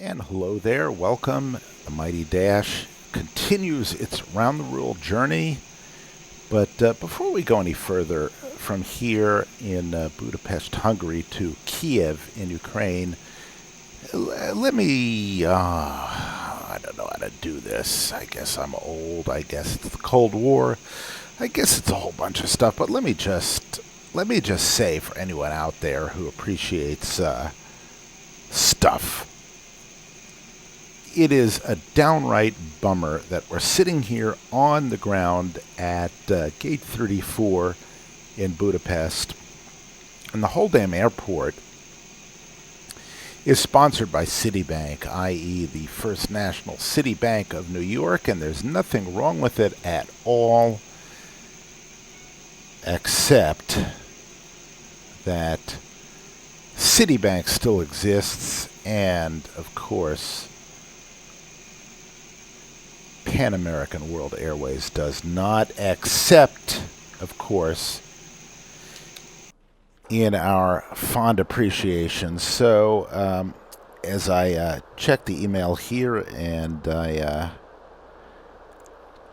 And hello there, welcome. The Mighty Dash continues its round the world journey. But before we go any further, from here in Budapest, Hungary to Kiev in Ukraine, let me, I don't know how to do this. I guess I'm old. I guess it's the Cold War. I guess it's a whole bunch of stuff. But let me just say, for anyone out there who appreciates stuff, it is a downright bummer that we're sitting here on the ground at Gate 34 in Budapest, and the whole damn airport is sponsored by Citibank, i.e. the First National City Bank of New York, and there's nothing wrong with it at all, except that Citibank still exists, and, of course, Pan American World Airways does not, except, of course, in our fond appreciation. So, as I check the email here and I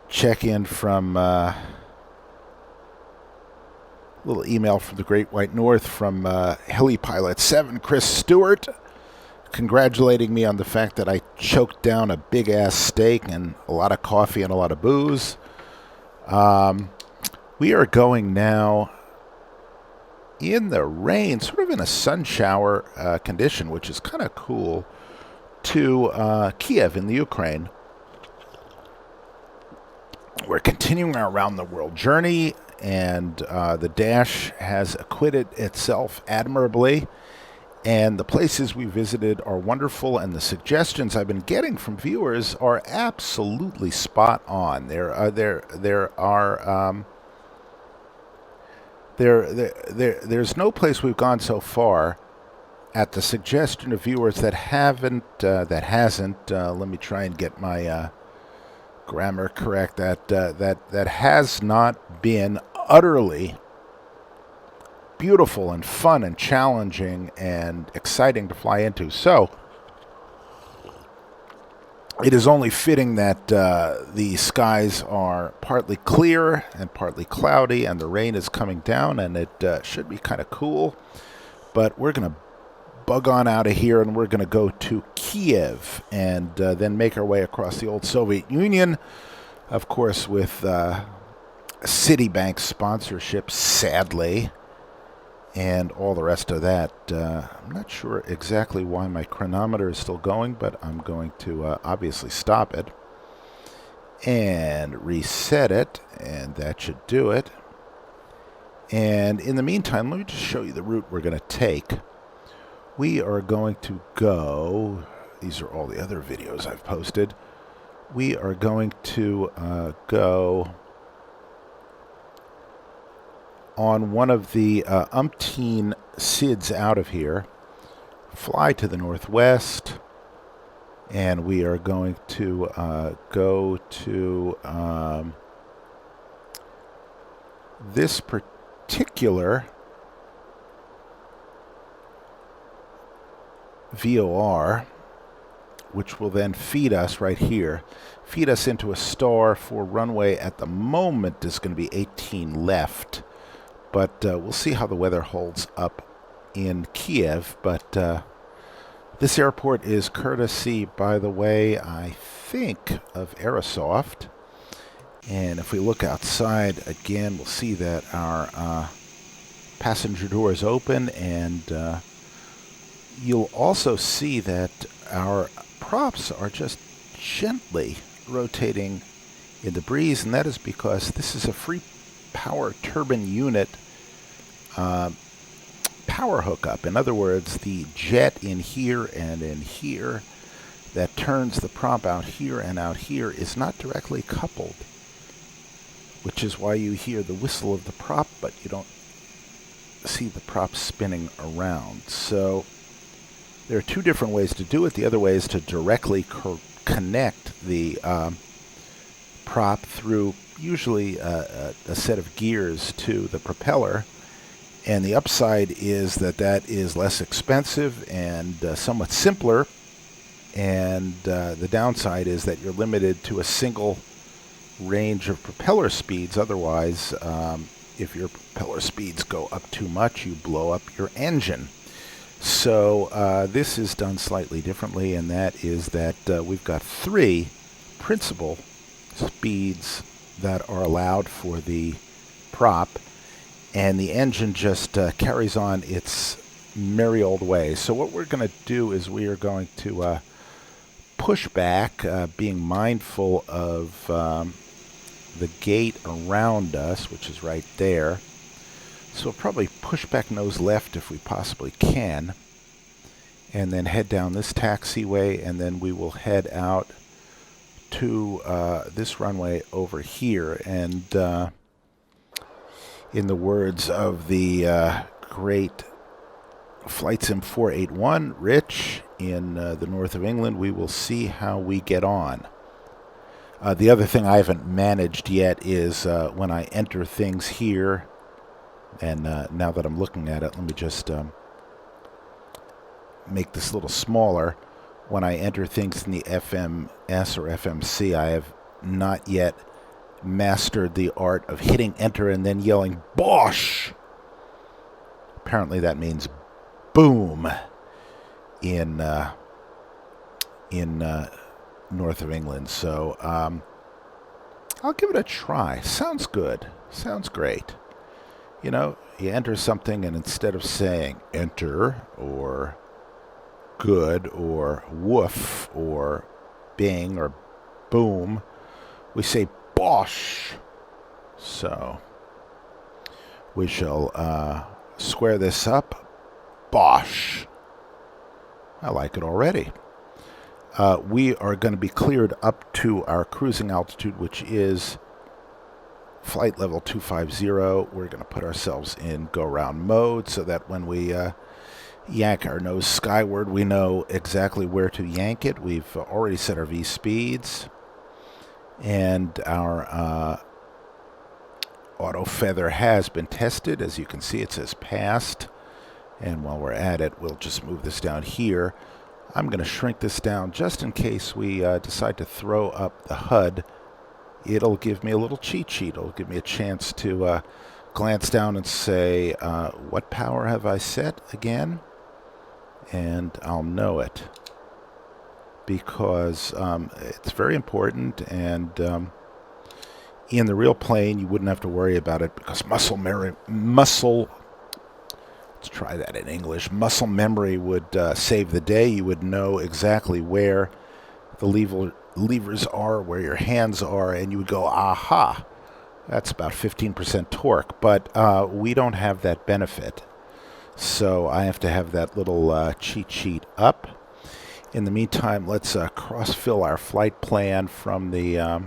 check in from a little email from the Great White North from Heli Pilot 7, Chris Stewart, congratulating me on the fact that I choked down a big-ass steak and a lot of coffee and a lot of booze. We are going now in the rain, sort of in a sun shower condition, which is kind of cool, to Kiev in the Ukraine. We're continuing our around-the-world journey, and the Dash has acquitted itself admirably. And the places we visited are wonderful, and the suggestions I've been getting from viewers are absolutely spot on. There's no place we've gone so far at the suggestion of viewers that hasn't. Let me try and get my grammar correct. That has not been utterly beautiful and fun and challenging and exciting to fly into. So it is only fitting that the skies are partly clear and partly cloudy, and the rain is coming down, and it should be kind of cool. But we're going to bug on out of here, and we're going to go to Kiev and then make our way across the old Soviet Union, of course, with Citibank sponsorship, sadly, and all the rest of that. I'm not sure exactly why my chronometer is still going, but I'm going to obviously stop it and reset it, and that should do it. And in the meantime, let me just show you the route we're going to take. We are going to go, these are all the other videos I've posted, we are going to go on one of the umpteen SIDs out of here, fly to the northwest, and we are going to go to this particular VOR, which will then feed us right here, feed us into a star for runway at the moment is going to be 18 left. But we'll see how the weather holds up in Kiev. But this airport is courtesy, by the way, I think, of Aerosoft. And if we look outside, again, we'll see that our passenger door is open. And you'll also see that our props are just gently rotating in the breeze. And that is because this is a free power turbine unit power hookup. In other words, the jet in here and in here that turns the prop out here and out here is not directly coupled, which is why you hear the whistle of the prop, but you don't see the prop spinning around. So there are two different ways to do it. The other way is to directly connect the prop through usually a set of gears to the propeller, and the upside is that is less expensive and somewhat simpler, And the downside is that you're limited to a single range of propeller speeds. Otherwise, if your propeller speeds go up too much, you blow up your engine. So this is done slightly differently, and that is that we've got 3 principal speeds that are allowed for the prop, and the engine just carries on its merry old way. So what we're going to do is we are going to push back, being mindful of the gate around us, which is right there. So we'll probably push back nose left if we possibly can, and then head down this taxiway, and then we will head out to this runway over here. And in the words of the great Flight Sim 481, Rich, in the north of England, we will see how we get on. The other thing I haven't managed yet is when I enter things here, and now that I'm looking at it, let me just make this a little smaller. When I enter things in the FMS or FMC, I have not yet mastered the art of hitting enter and then yelling "Bosh!" Apparently that means boom in north of England. So I'll give it a try. Sounds good. Sounds great. You know, you enter something, and instead of saying enter or good or woof or bing or boom, we say bosh. So we shall square this up. Bosh. I like it already. We are going to be cleared up to our cruising altitude, which is flight level 250. We're going to put ourselves in go-round mode so that when we yank our nose skyward, we know exactly where to yank it. We've already set our V speeds, and our auto feather has been tested. As you can see, it says passed. And while we're at it, we'll just move this down here. I'm going to shrink this down just in case we decide to throw up the HUD. It'll give me a little cheat sheet. It'll give me a chance to glance down and say, what power have I set again? And I'll know it, because it's very important, and in the real plane you wouldn't have to worry about it, because let's try that in English, muscle memory would save the day. You would know exactly where the levers are, where your hands are, and you would go, aha, that's about 15% torque. But we don't have that benefit. So I have to have that little cheat sheet up. In the meantime, let's cross-fill our flight plan from the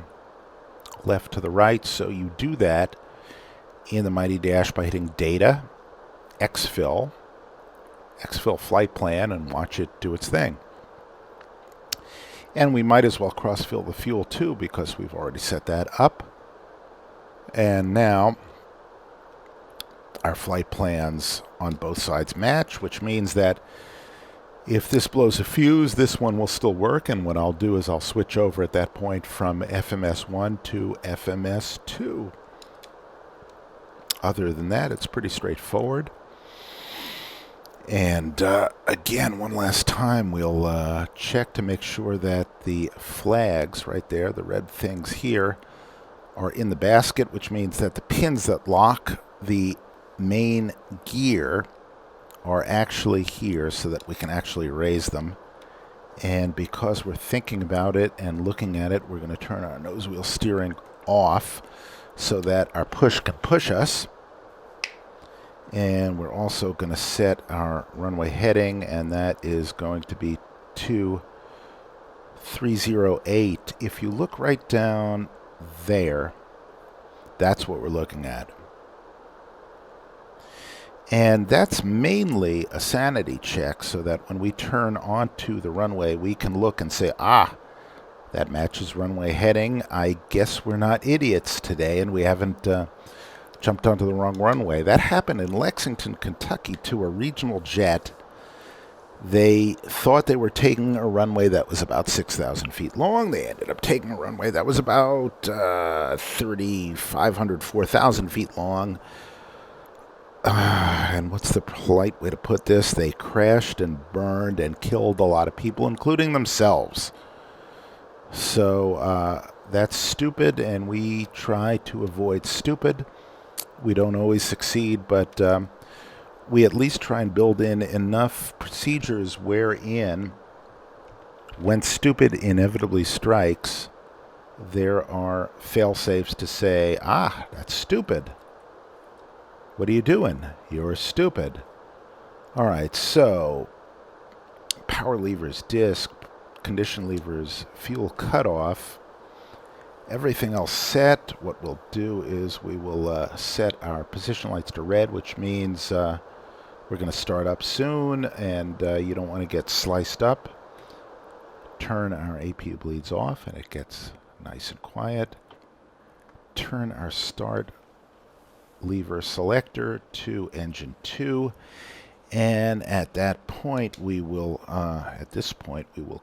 left to the right. So you do that in the Mighty Dash by hitting Data, Exfil flight plan, and watch it do its thing. And we might as well cross-fill the fuel too, because we've already set that up. And now our flight plans on both sides match, which means that if this blows a fuse, this one will still work, and what I'll do is I'll switch over at that point from FMS1 to FMS2. Other than that, it's pretty straightforward. And again, one last time, we'll check to make sure that the flags right there, the red things here, are in the basket, which means that the pins that lock the main gear are actually here, so that we can actually raise them. And because we're thinking about it and looking at it, we're going to turn our nose wheel steering off so that our push can push us. And we're also going to set our runway heading, and that is going to be 2308. If you look right down there, that's what we're looking at. And that's mainly a sanity check, so that when we turn onto the runway, we can look and say, ah, that matches runway heading. I guess we're not idiots today, and we haven't jumped onto the wrong runway. That happened in Lexington, Kentucky, to a regional jet They thought they were taking a runway that was about 6,000 feet long. They ended up taking a runway that was about 3,500, 4,000 feet long. And what's the polite way to put this? They crashed and burned and killed a lot of people, including themselves. So that's stupid, and we try to avoid stupid. We don't always succeed, but we at least try and build in enough procedures wherein, when stupid inevitably strikes, there are fail-safes to say, that's stupid. What are you doing? You're stupid. All right, so power levers, disc, condition levers, fuel cutoff, everything else set. What we'll do is we will set our position lights to red, which means we're going to start up soon, and you don't want to get sliced up. Turn our APU bleeds off, and it gets nice and quiet. Turn our start lever selector to engine 2, and at that point we will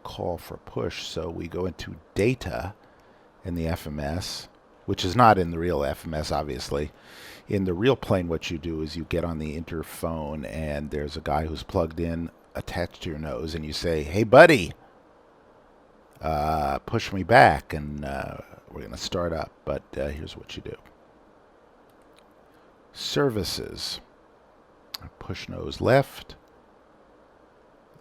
call for push. So we go into data in the FMS, which is not in the real FMS, obviously. In the real plane, what you do is you get on the interphone, and there's a guy who's plugged in attached to your nose, and you say, "Hey buddy, push me back," and we're going to start up. But here's what you do. Services, push nose left,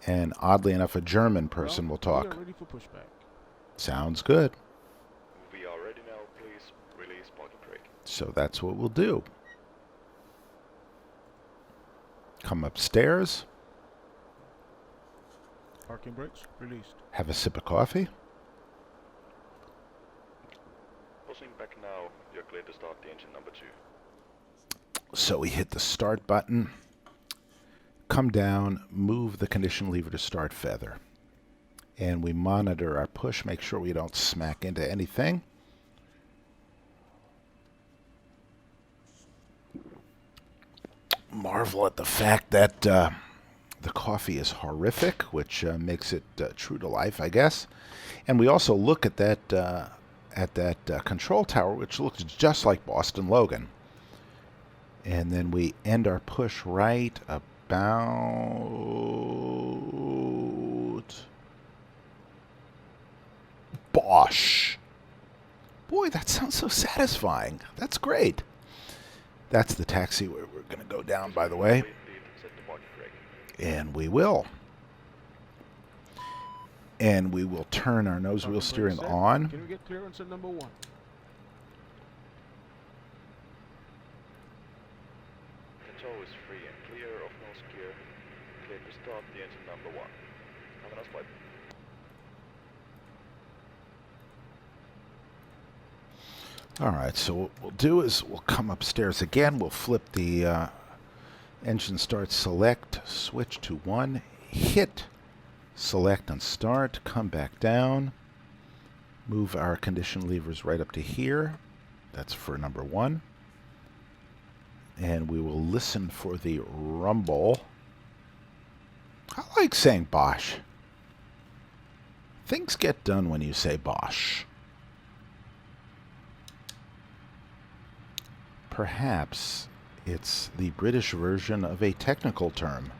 and oddly enough, a German person will talk. We are ready for pushback. Sounds good. We are ready now. Please release parking brake. So that's what we'll do. Come upstairs, Parking brakes released. have a sip of coffee. Pushing back now. You're clear to start the engine number 2. So we hit the start button, come down, move the condition lever to start feather. And we monitor our push, make sure we don't smack into anything. Marvel at the fact that the coffee is horrific, which makes it true to life, I guess. And we also look at that control tower, which looks just like Boston Logan. And then we end our push right about Bosh. Boy, that sounds so satisfying. That's great. That's the taxi where we're going to go down, by the way. And we will. And we will turn our nose wheel steering on. Can we get clearance at number 1? Control is free and clear of nose gear. Clear to start the engine number 1. Have a nice flight. All right, so what we'll do is we'll come upstairs again. We'll flip the engine start select, switch to 1, hit select and start, come back down, move our condition levers right up to here. That's for number 1. And we will listen for the rumble. I like saying Bosch. Things get done when you say Bosch. Perhaps it's the British version of a technical term.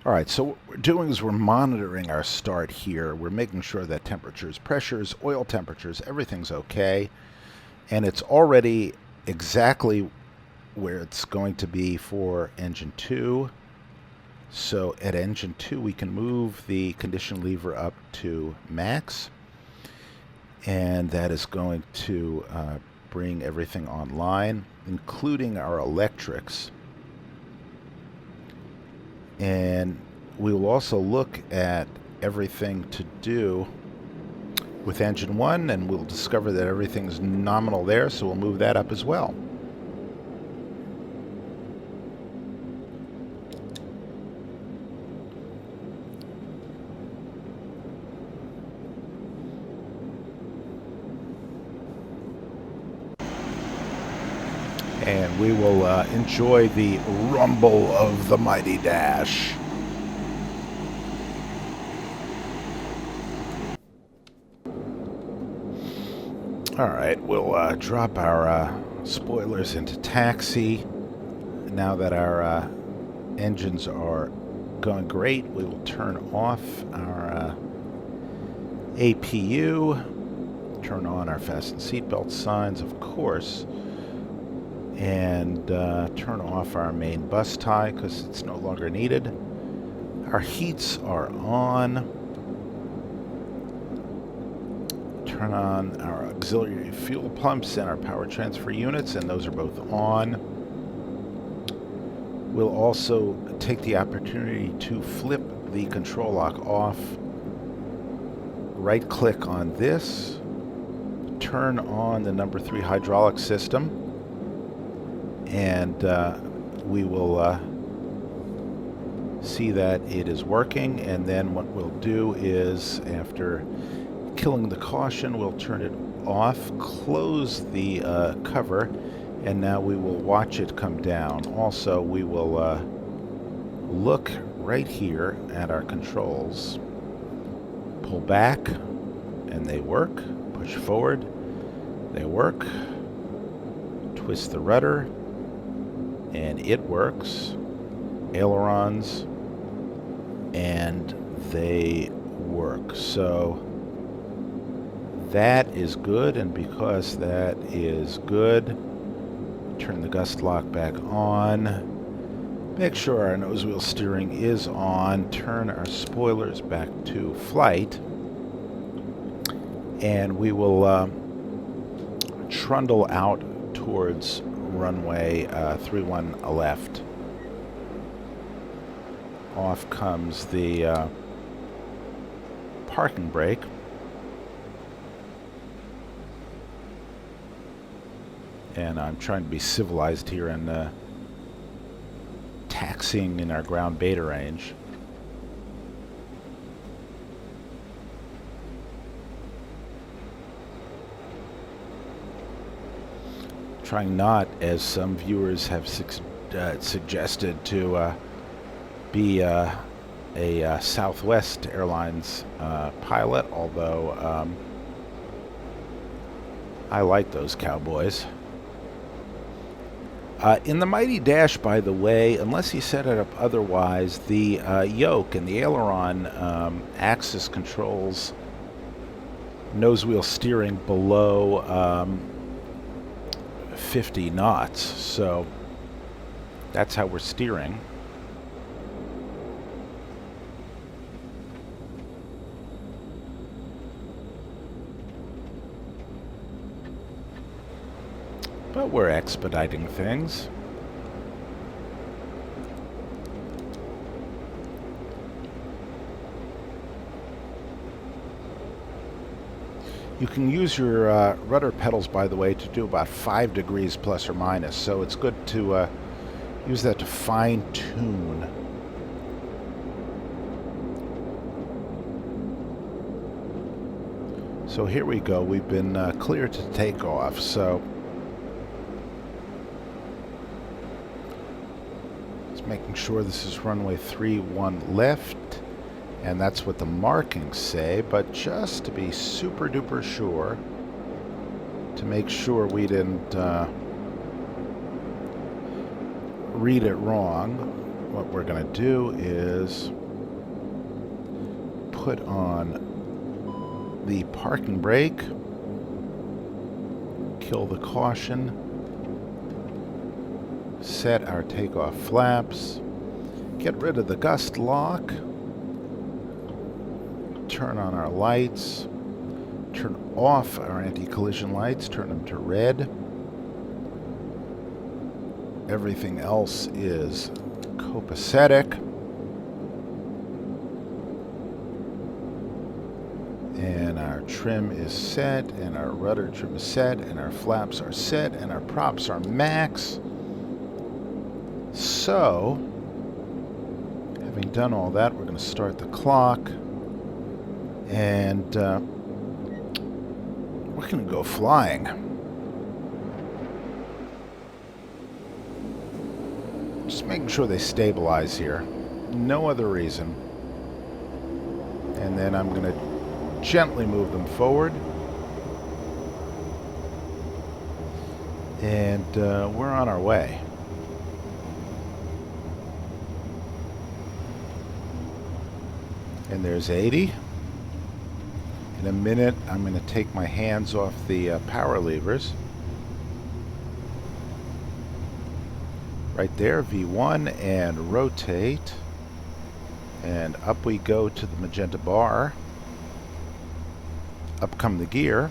All right, so what we're doing is we're monitoring our start here. We're making sure that temperatures, pressures, oil temperatures, everything's okay. And it's already exactly where it's going to be for engine 2. So at engine 2, we can move the condition lever up to max. And that is going to bring everything online, including our electrics. And we will also look at everything to do with engine 1, and we'll discover that everything's nominal there, so we'll move that up as well. And we will enjoy the rumble of the mighty dash. All right, we'll drop our spoilers into taxi. Now that our engines are going great, we will turn off our APU, turn on our fasten seatbelt signs, of course, and turn off our main bus tie because it's no longer needed. Our heats are on. Turn on our auxiliary fuel pumps and our power transfer units, and those are both on. We'll also take the opportunity to flip the control lock off. Right click on this, turn on the number 3 hydraulic system, and we will see that it is working. And then what we'll do is, after killing the caution, we'll turn it off, close the cover, and now we will watch it come down. Also, we will look right here at our controls. Pull back, and they work. Push forward, they work. Twist the rudder, and it works. Ailerons, and they work. So that is good, and because that is good, turn the gust lock back on. Make sure our nose wheel steering is on. Turn our spoilers back to flight, and we will trundle out towards runway 31 left. Off comes the parking brake. And I'm trying to be civilized here and taxiing in our ground beta range. Trying not, as some viewers have suggested, to be a Southwest Airlines pilot, although I like those cowboys. In the Mighty Dash, by the way, unless you set it up otherwise, the yoke and the aileron axis controls nose wheel steering below 50 knots. So that's how we're steering. But we're expediting things. You can use your rudder pedals, by the way, to do about 5 degrees plus or minus, so it's good to use that to fine-tune. So here we go. We've been cleared to take off, so making sure this is runway 31 left, and that's what the markings say, but just to be super duper sure, to make sure we didn't read it wrong, what we're going to do is put on the parking brake, kill the caution, set our takeoff flaps, get rid of the gust lock, turn on our lights, turn off our anti-collision lights, turn them to red. Everything else is copacetic. And our trim is set, and our rudder trim is set, and our flaps are set, and our props are max. So, having done all that, we're going to start the clock, and we're going to go flying. Just making sure they stabilize here. No other reason. And then I'm going to gently move them forward. And we're on our way. And there's 80. In a minute, I'm going to take my hands off the power levers. Right there, V1, and rotate. And up we go to the magenta bar. Up come the gear.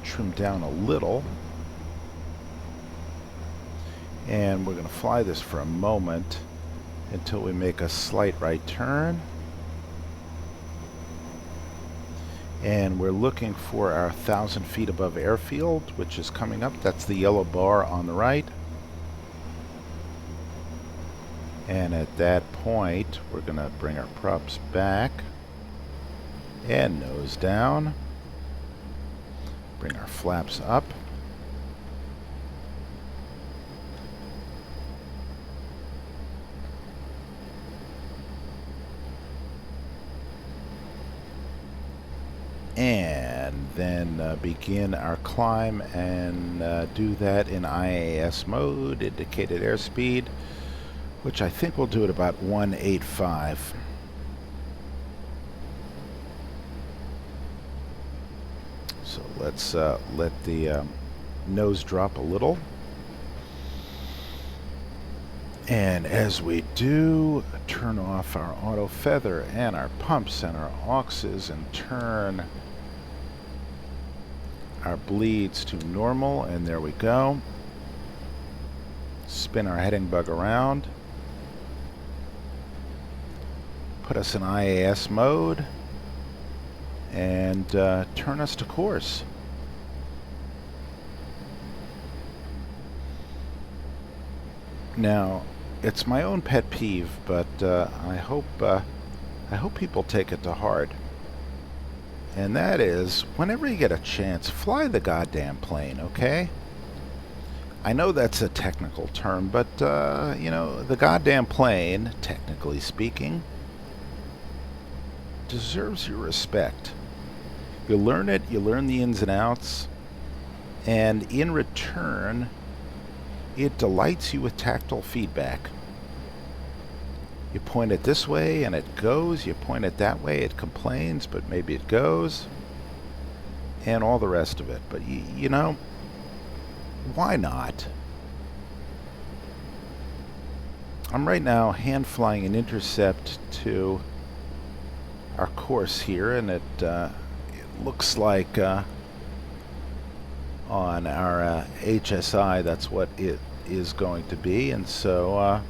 Trim down a little. And we're going to fly this for a moment until we make a slight right turn. And we're looking for our 1,000 feet above airfield, which is coming up. That's the yellow bar on the right. And at that point, we're going to bring our props back and nose down. Bring our flaps up. And then begin our climb and do that in IAS mode, indicated airspeed, which I think we'll do at about 185. So let's let the nose drop a little. And as we do, turn off our auto feather and our pumps and our auxes and turn our bleeds to normal, and there we go. Spin our heading bug around. Put us in IAS mode and turn us to course. Now, it's my own pet peeve, but I hope people take it to heart. And that is, whenever you get a chance, fly the goddamn plane, okay? I know that's a technical term, but you know, the goddamn plane, technically speaking, deserves your respect. You learn it, you learn the ins and outs, and in return, it delights you with tactile feedback. You point it this way and it goes, you point it that way, it complains, but maybe it goes, and all the rest of it. But you know, why not? I'm right now hand flying an intercept to our course here, and it looks like on our HSI that's what it is going to be, and so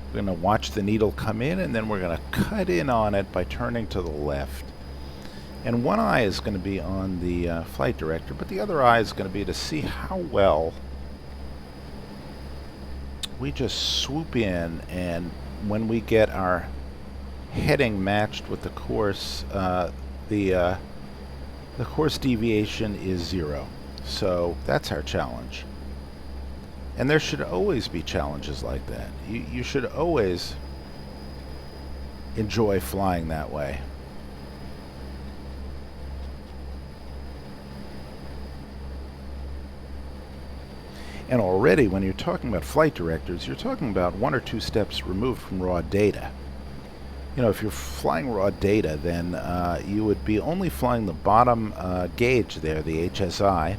we're going to watch the needle come in, and then we're going to cut in on it by turning to the left. And one eye is going to be on the flight director, but the other eye is going to be to see how well we just swoop in, and when we get our heading matched with the course, the course deviation is 0. So that's our challenge. And there should always be challenges like that. You should always enjoy flying that way. And already, when you're talking about flight directors, you're talking about 1 or 2 steps removed from raw data. You know, if you're flying raw data, then you would be only flying the bottom gauge there, the HSI,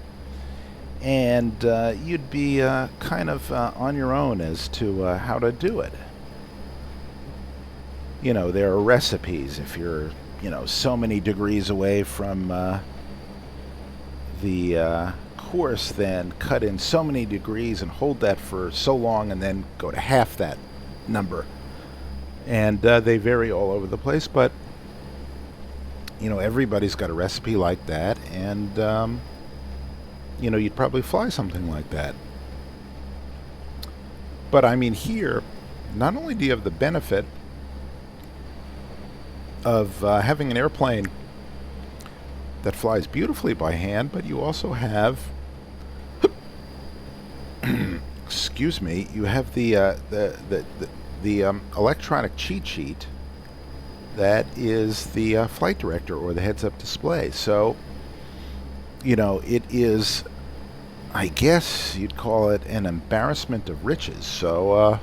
and you'd be kind of on your own as to how to do it. You know, there are recipes. If you're, you know, so many degrees away from the course, then cut in so many degrees and hold that for so long, and then go to half that number. And they vary all over the place, but you know, everybody's got a recipe like that, and you know, you'd probably fly something like that. But I mean, here, not only do you have the benefit of having an airplane that flies beautifully by hand, but you also have excuse me, you have the electronic cheat sheet that is the flight director or the heads-up display. So, you know, it is, I guess you'd call it an embarrassment of riches. So,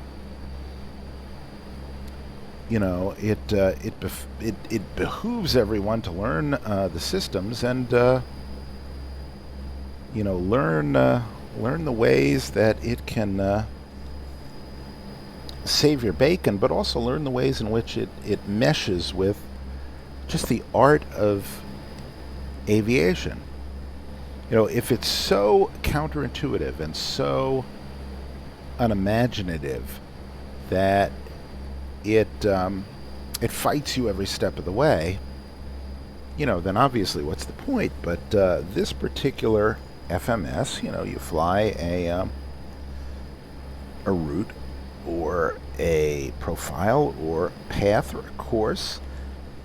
you know, it behooves everyone to learn the systems and you know, learn the ways that it can save your bacon, but also learn the ways in which it meshes with just the art of aviation. You know, if it's so counterintuitive and so unimaginative that it fights you every step of the way, you know, then obviously what's the point? But this particular FMS, you know, you fly a route or a profile or path or a course,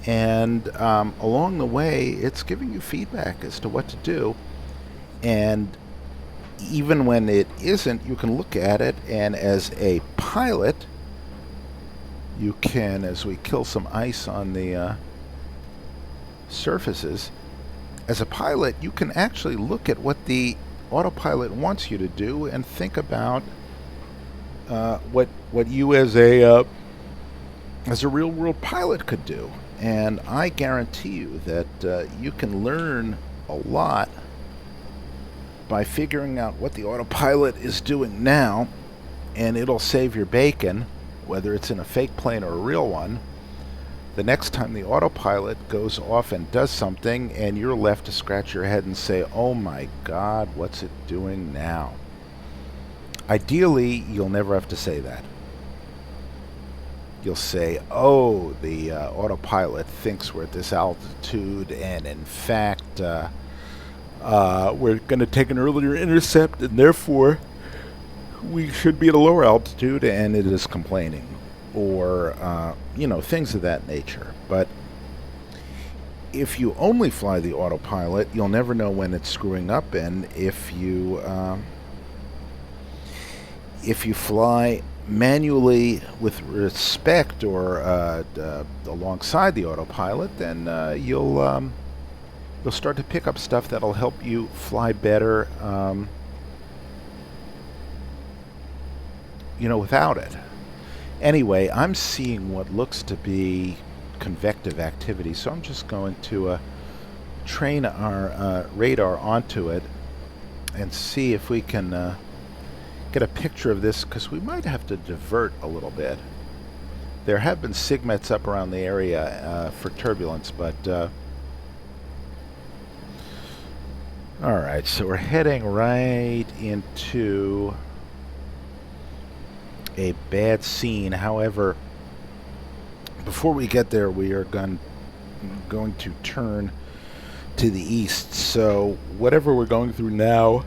and along the way it's giving you feedback as to what to do. And even when it isn't, you can look at it, and as a pilot you can, as we kill some ice on the surfaces, as a pilot you can actually look at what the autopilot wants you to do and think about what you as a real world pilot could do. And I guarantee you that you can learn a lot by figuring out what the autopilot is doing now, and it'll save your bacon, whether it's in a fake plane or a real one, the next time the autopilot goes off and does something and you're left to scratch your head and say, oh my God, what's it doing now? Ideally, you'll never have to say that. You'll say, oh, the autopilot thinks we're at this altitude, and in fact, we're going to take an earlier intercept, and therefore we should be at a lower altitude, and it is complaining. Or, you know, things of that nature. But if you only fly the autopilot, you'll never know when it's screwing up, and if you fly manually with respect or alongside the autopilot, then you'll start to pick up stuff that'll help you fly better, you know, without it. Anyway, I'm seeing what looks to be convective activity, so I'm just going to train our radar onto it and see if we can get a picture of this, because we might have to divert a little bit. There have been SIGMETs up around the area for turbulence, but alright, so we're heading right into a bad scene. However, before we get there, we are going to turn to the east, so whatever we're going through now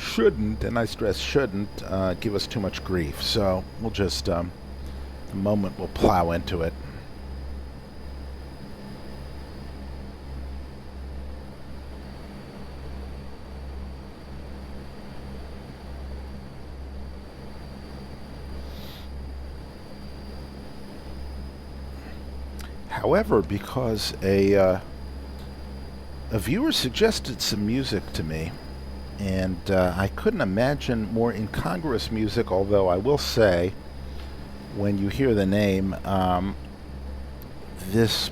shouldn't, and I stress shouldn't, give us too much grief. So we'll just, the moment we'll plow into it. However, because a viewer suggested some music to me, and I couldn't imagine more incongruous music, although I will say, when you hear the name, this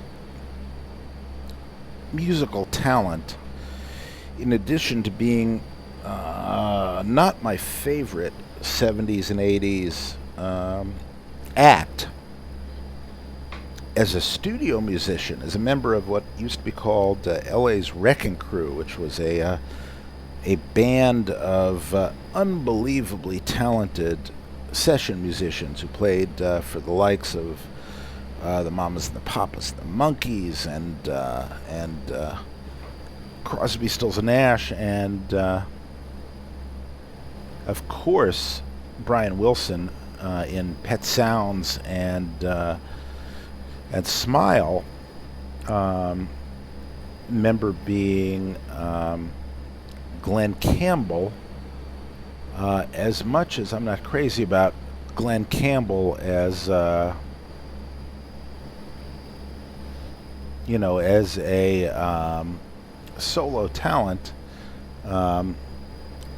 musical talent, in addition to being not my favorite 70s and 80s act, as a studio musician, as a member of what used to be called LA's Wrecking Crew, which was a band of unbelievably talented session musicians who played for the likes of the Mamas and the Papas, the Monkees, and Crosby, Stills and Nash, and of course Brian Wilson in Pet Sounds and Smile. Member being Glenn Campbell, As much as I'm not crazy about Glenn Campbell as as a solo talent, I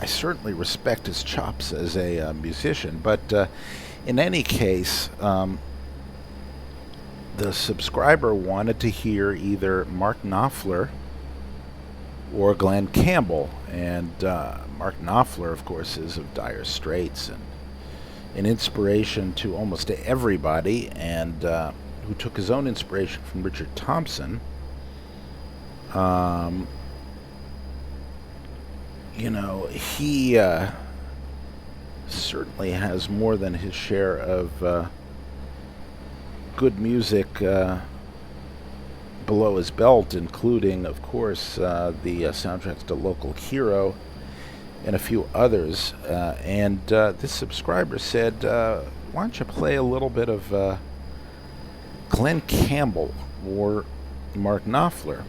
certainly respect his chops as a musician. But in any case, the subscriber wanted to hear either Mark Knopfler or Glenn Campbell. And Mark Knopfler, of course, is of Dire Straits and an inspiration to almost everybody, and who took his own inspiration from Richard Thompson. He certainly has more than his share of good music below his belt, including, of course, the soundtracks to Local Hero and a few others. And this subscriber said, why don't you play a little bit of Glenn Campbell or Mark Knopfler?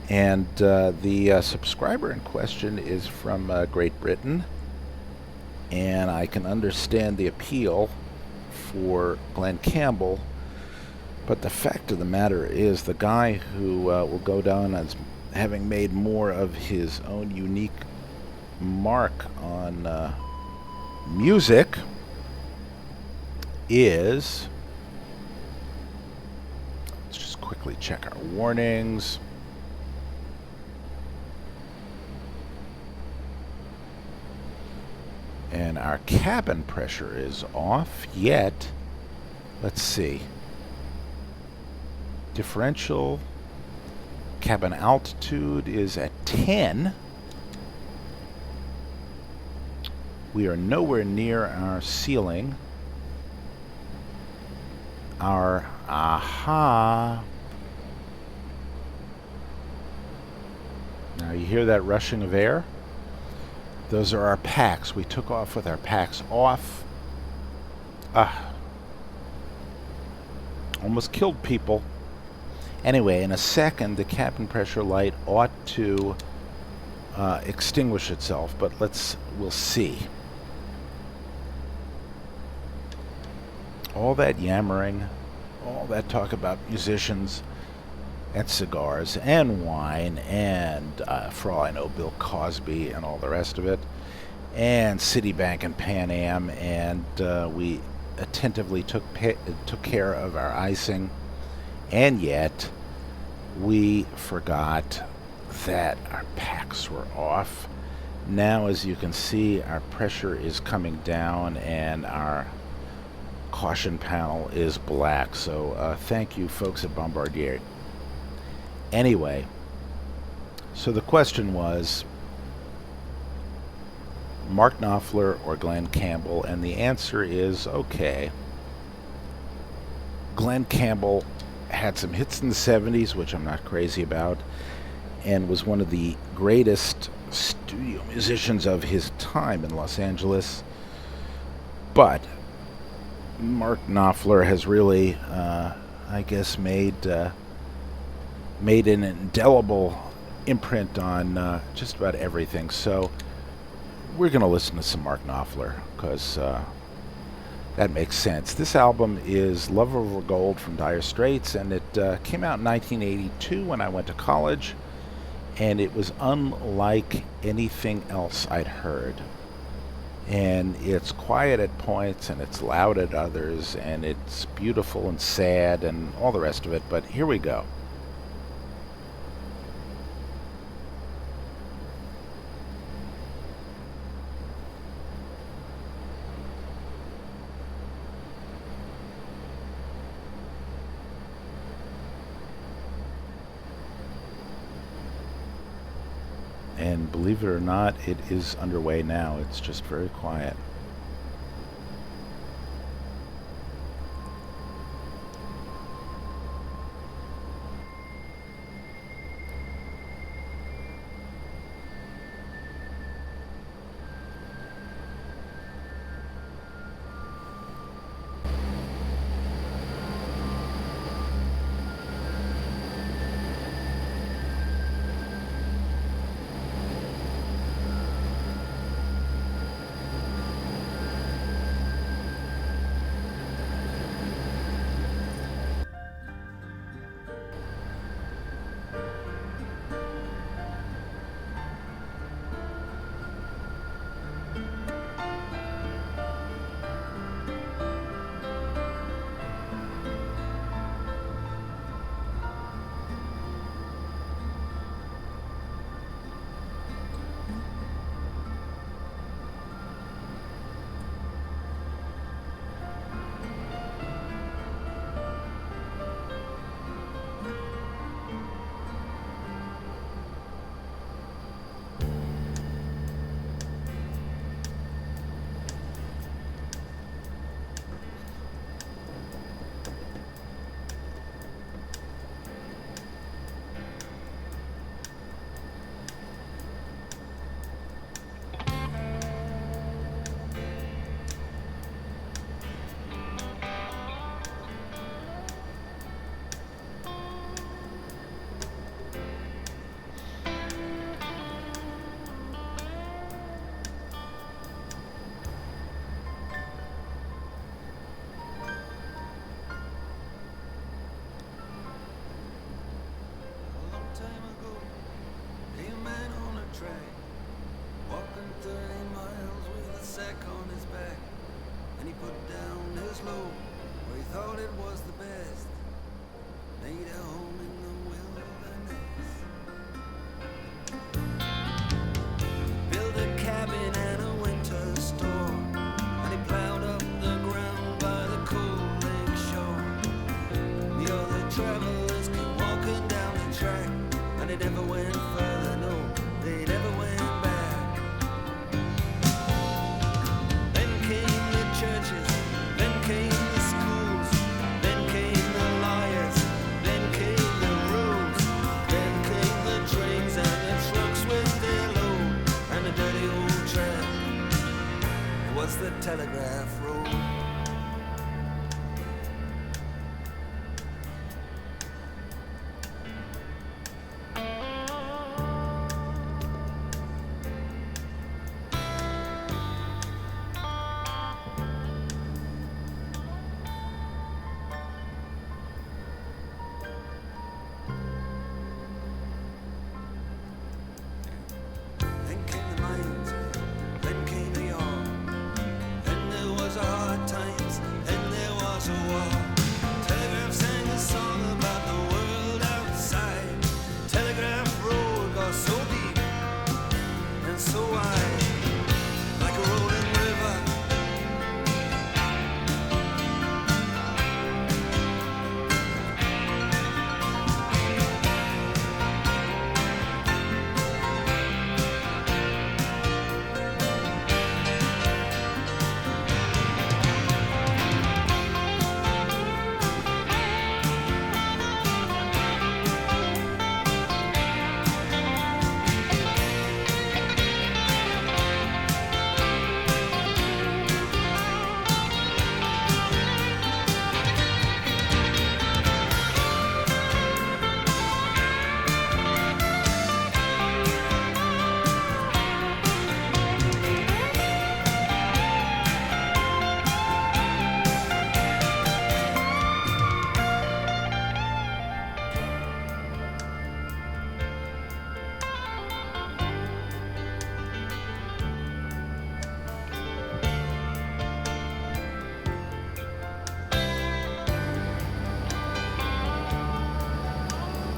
And the subscriber in question is from Great Britain, and I can understand the appeal for Glenn Campbell. But the fact of the matter is, the guy who will go down as having made more of his own unique mark on music is... Let's just quickly check our warnings. And our cabin pressure is off, yet let's see. Differential cabin altitude is at 10. We are nowhere near our ceiling. Our aha. Now you hear that rushing of air? Those are our packs. We took off with our packs off. Almost killed people. Anyway, in a second, the cabin pressure light ought to extinguish itself, but we'll see. All that yammering, all that talk about musicians and cigars and wine and, for all I know, Bill Cosby and all the rest of it, and Citibank and Pan Am, and we attentively took care of our icing, and yet we forgot that our packs were off. Now, as you can see, our pressure is coming down and our caution panel is black. So thank you, folks at Bombardier. Anyway, so the question was Mark Knopfler or Glenn Campbell, and the answer is okay. Glenn Campbell had some hits in the 70s, which I'm not crazy about, and was one of the greatest studio musicians of his time in Los Angeles. But Mark Knopfler has really, I guess, made an indelible imprint on just about everything. So we're going to listen to some Mark Knopfler, because that makes sense. This album is Love Over Gold from Dire Straits, and it came out in 1982 when I went to college, and it was unlike anything else I'd heard. And it's quiet at points, and it's loud at others, and it's beautiful and sad and all the rest of it, but here we go. And believe it or not, it is underway now. It's just very quiet. travelers keep walking down the track, and they never went further, no, they never went back. Then came the churches, then came the schools, then came the lawyers, then came the rules, then came the trains and the trucks with their load, and the dirty old track. It was the telegraph road. Then came the mines, then came the ore, then there was a hard times, then there was a war. Telegraph sang a song about the world outside. Telegraph road got so deep and so wide, like a rolling river.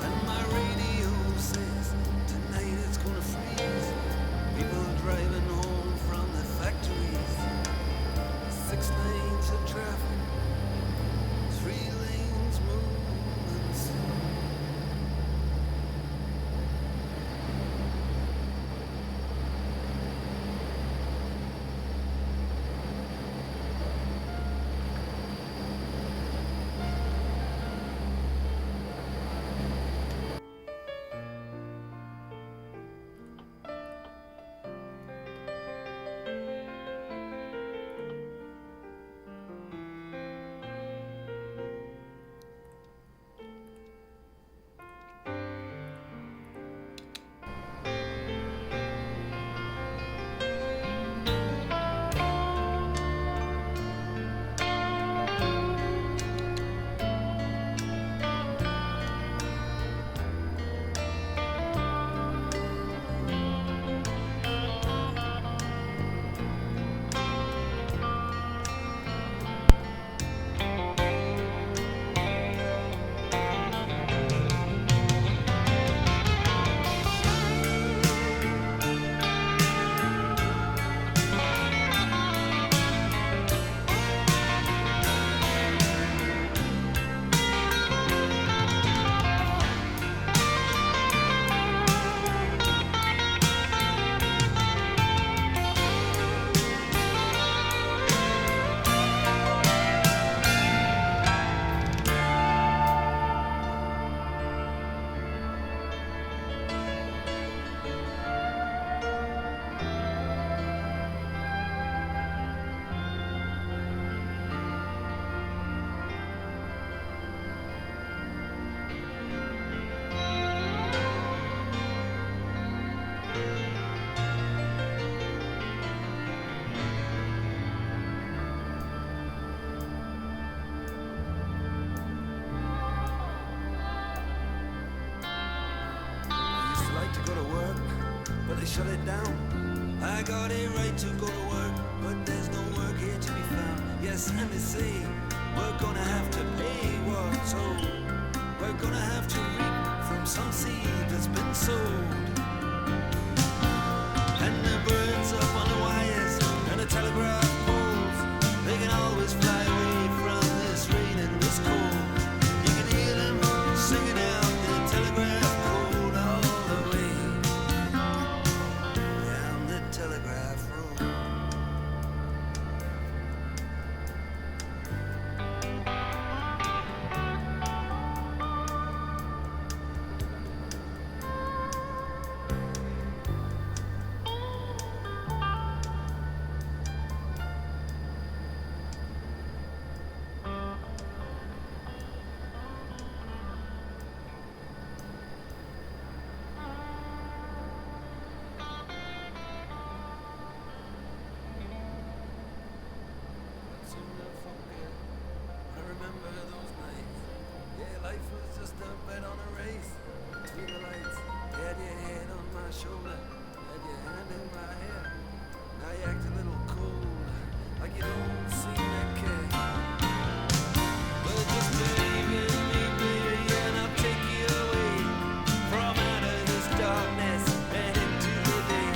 And my radio says tonight it's gonna freeze. People driving home from the factories. 6 lanes of traffic, 3 lanes moving slow. But they shut it down. I got a right to go to work, but there's no work here to be found. Yes, and they say we're gonna have to pay what's owed. We're gonna have to reap from some seed that's been sowed. And the birds up on the wires and the telegraph poles, they can always fly away from this rain and this cold. You can hear them life was just a bet on a race. Between the lights, had your head on my shoulder, had your hand in my hair. Now you act a little cold, like you don't seem to care. But just believe in me, baby, and I'll take you away from out of this darkness and into the day.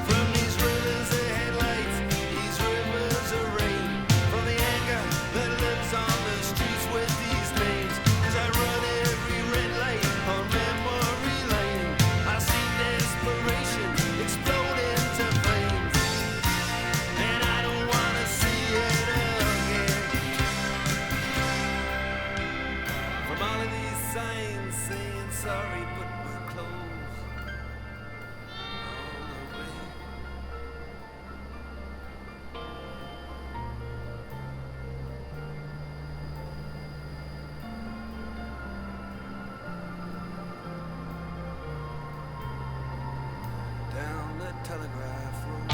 From these rivers of headlights, these rivers of rain, from the anger that lives on the streets with these names. 'Cause I run every red light on memory lane. I see desperation explode into flames, and I don't wanna see it again. From all of these signs saying sorry, but we're closed all the way. Down the telegraph road.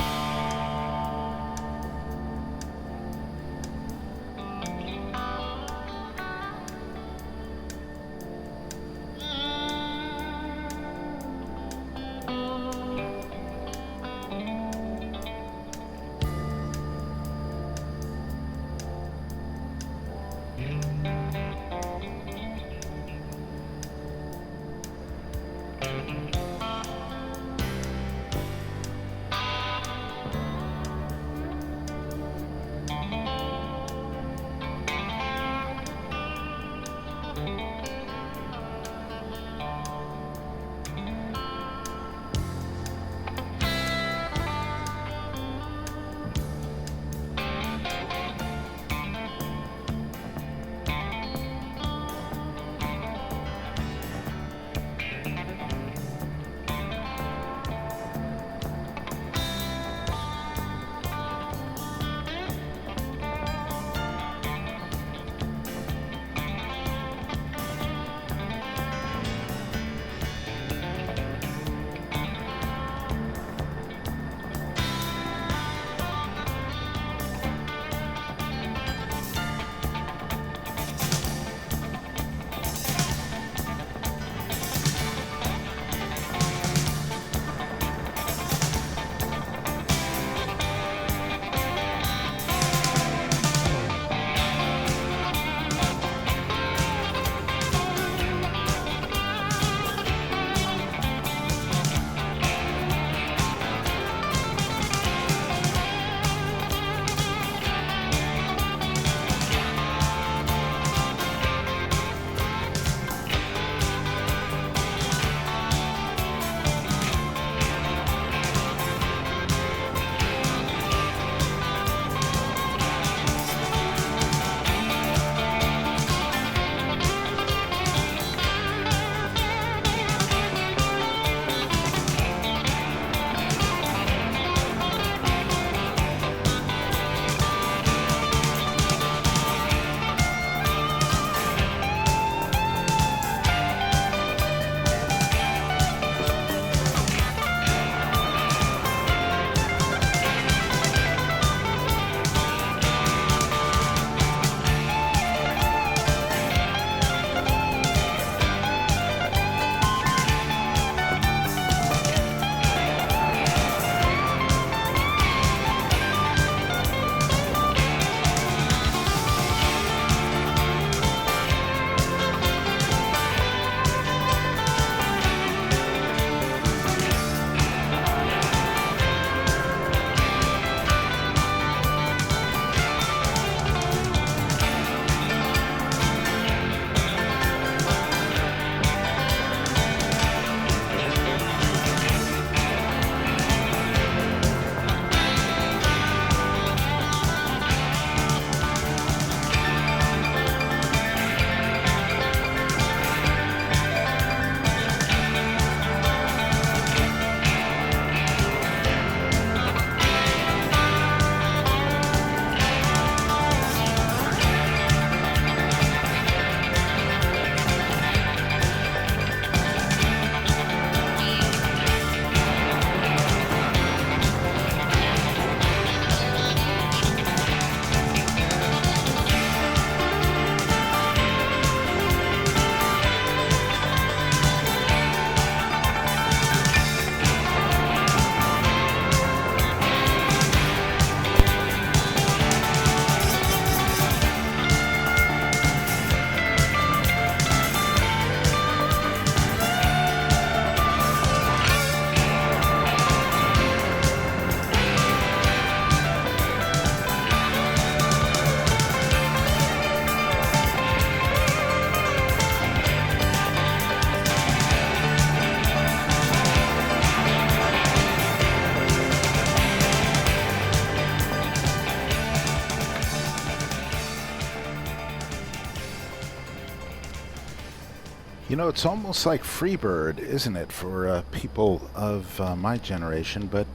You know, it's almost like Freebird, isn't it, for people of my generation, but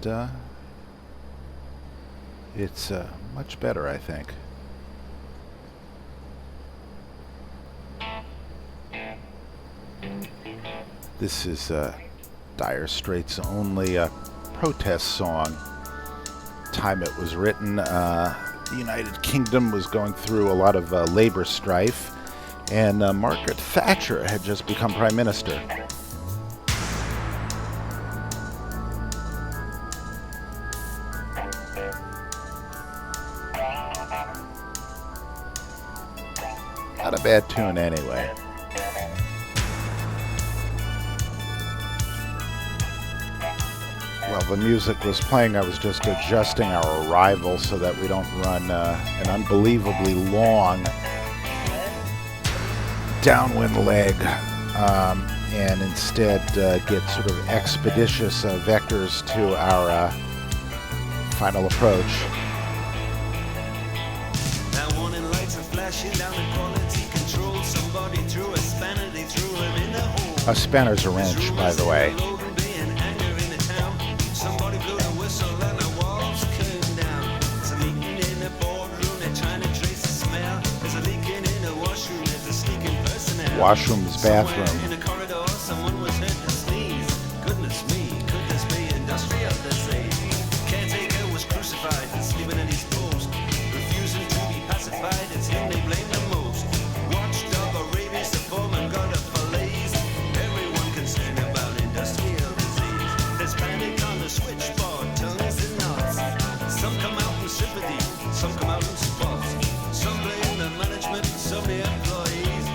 it's much better, I think. This is Dire Straits' only protest song. Time it was written, the United Kingdom was going through a lot of labor strife, and Margaret Thatcher had just become Prime Minister. Not a bad tune anyway. While the music was playing, I was just adjusting our arrival so that we don't run an unbelievably long downwind leg and instead get sort of expeditious vectors to our final approach. Now warning lights are flashing down the quality control. Somebody threw a spanner, they threw him in the hole. A spanner's a wrench, by the way. Somebody blew the whistle and the walls came down. There's a meeting in the boardroom, they're trying to trace the smell. There's a leaking in the washroom, there's a sneaking personnel. Washroom's bathroom. Somewhere in the corridor, someone was heard to sneeze. Goodness me, could this be industrial disease? Caretaker was crucified and sleeping in his post. Refusing to be pacified, it's him they blame the most. Watchdog or rabies, the foreman got a fillets. Everyone concerned about industrial disease. There's panic on the switchboard, tongues and knots. Some come out in sympathy, some come out in spots. Some blame the management, some the employees.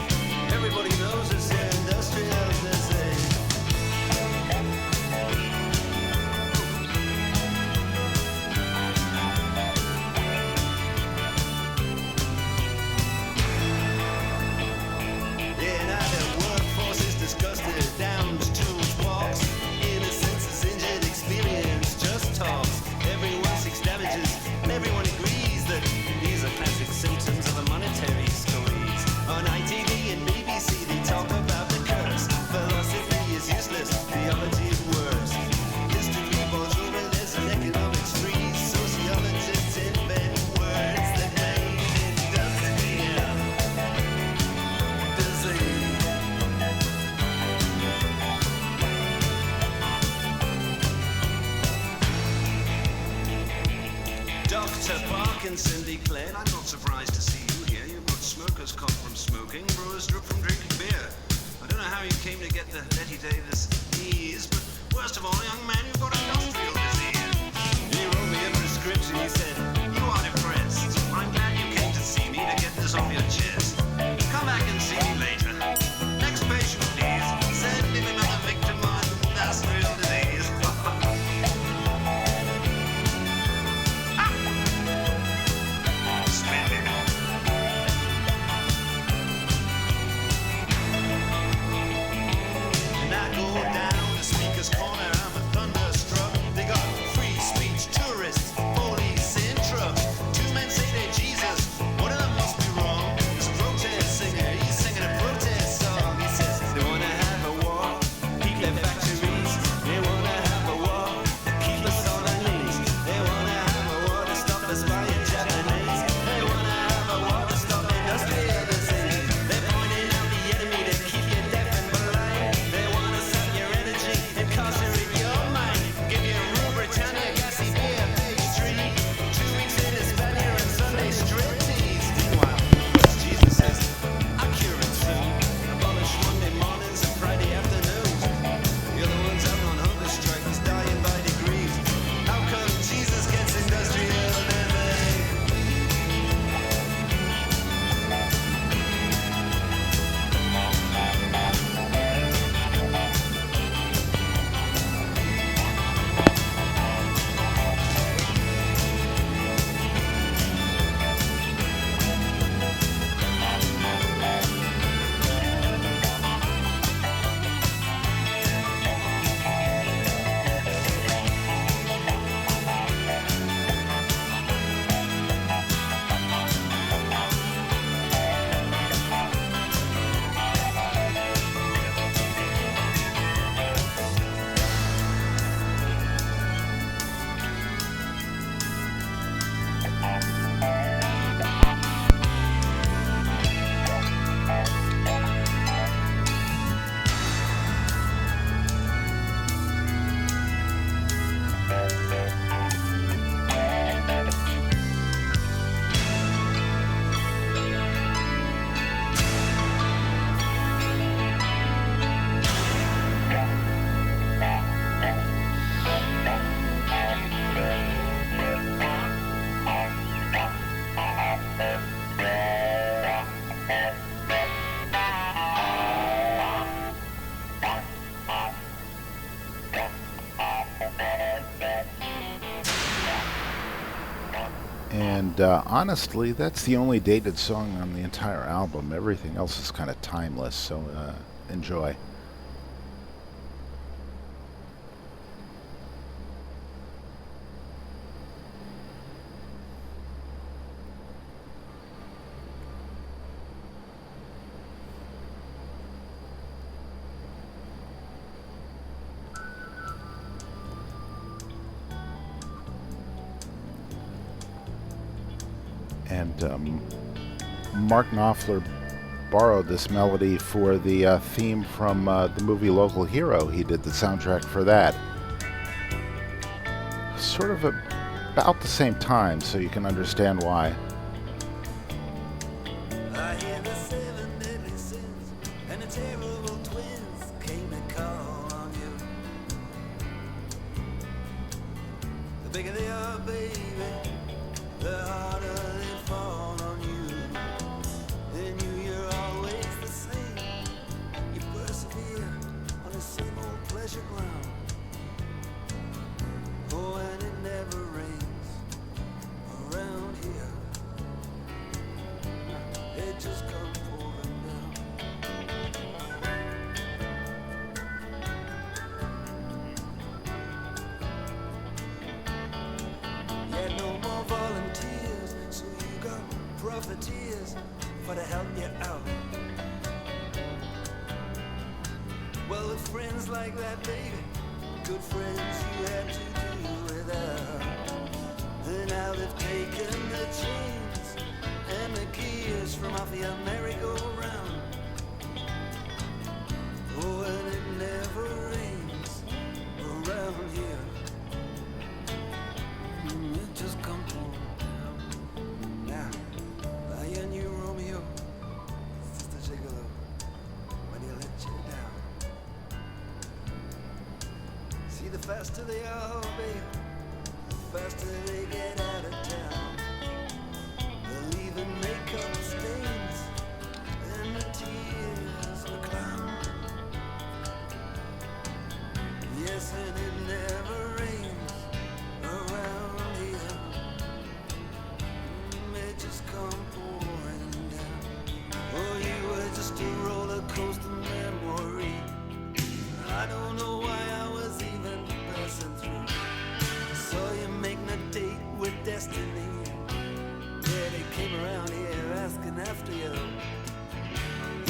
Everybody knows it's the industrial disease. Yeah, now the workforce is disgusted, downs, tools, walks. Innocence is injured, experience just talks. Everyone seeks damages, and everyone agrees that these are classic symptoms of a monetary squeeze. On ITV and BBC they talk about the curse. Philosophy is useless, theology is worse. History boards over, there's an economics freeze. Sociologists invent words that name industrial disease. Dr. Parkinson declared, I'm not surprised to see you here. You've got smokers cough from smoking, brewers drip from drinking beer. I don't know how you came to get the Betty Davis knees, but worst of all, young man, you've got industrial disease. He wrote me a prescription, he said, you are depressed. I'm glad you came to see me to get this off your chest. Come back and see me later. Next patient, please. Send him another victim of industrial disease. Splendid. And I go down the speaker's corner, I'm a thunderstruck. They got free speech tourists, police in And honestly, that's the only dated song on the entire album. Everything else is kind of timeless, so enjoy. And Mark Knopfler borrowed this melody for the theme from the movie Local Hero. He did the soundtrack for that. Sort of about the same time, so you can understand why. I hear the 7 deadly sins and the terrible twins came to call on you. The bigger they are, baby, the harder they fall on you. In you, you're always the same. You persevere on the same old pleasure ground. Oh, and it never rains around here. It just comes pouring down. Yeah, no more volunteers, so you got profiteers for to help you out. Well, with friends like that, baby, good friends you had to do without. And now they've taken the chains and the gears from off your merry-go-round. Oh, and it never rains around here. It just comes pouring down. Now, I and you, Romeo, Sister Gigolo, when you let you down. See, the faster they are, babe, the faster they get out of town. They'll even make up stains and the tears of a clown. Yes, and it never rains around here. It just come pouring down. Oh, you were just a roller coaster memory. I don't know why I was even passing through. Saw you making a date with destiny. Yeah, they came around here asking after you.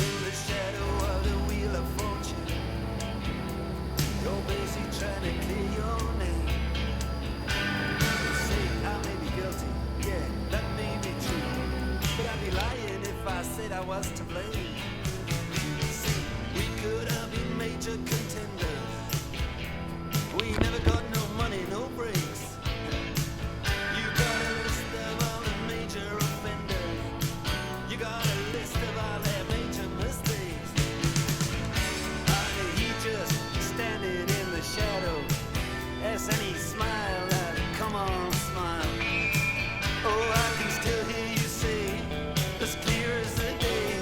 In the shadow of the wheel of fortune, you're busy trying to clear your name. You say I may be guilty, yeah, that may be true, but I'd be lying if I said I was to blame. See, we could have been major contenders. We never got no money, no breaks. You got a list of all the major offenders. You got a list of all their major mistakes. He just standing in the shadow. Yes, and he smiled at it. Come on, smile. Oh, I can still hear you say, as clear as the day,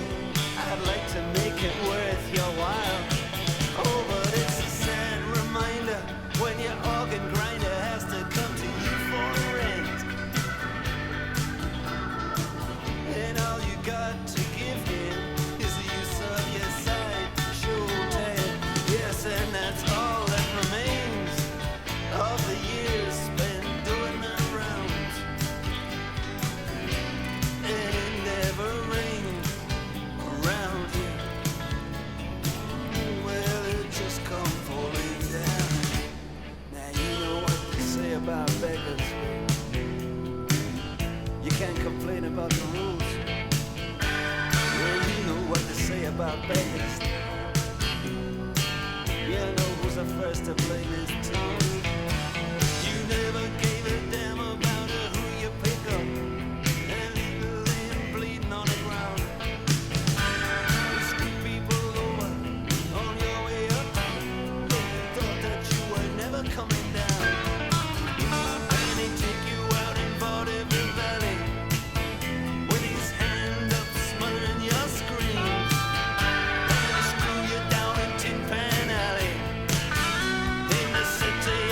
I'd like to make it worth your while. Oh, but it's a sad reminder when your organ grinder has to come to you for rent. And all you got to give him is the use of your side shoulder. Yes, and that's all that remains of the years spent doing the rounds. And it never rains around here. Well, it just come falling down. Now you know what they say about beggars. You can't complain about the rules. Well, you know what they say about beggars. You know who's the first to blame his tongue. You never gave a damn about who you pick up and leave it laying bleeding on the ground. You screw people over on your way up. They thought that you were never coming down. And they take you out in Vaudeville Valley with his hand up smothering your screams. And they screw you down in Tin Pan Alley in the city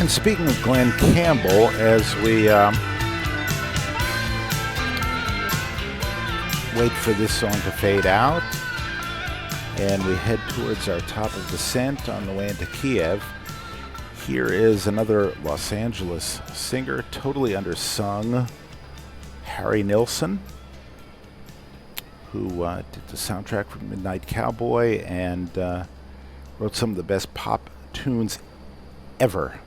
And speaking of Glenn Campbell, as we wait for this song to fade out and we head towards our top of descent on the way into Kiev, here is another Los Angeles singer, totally undersung, Harry Nilsson, who did the soundtrack for Midnight Cowboy and wrote some of the best pop tunes ever.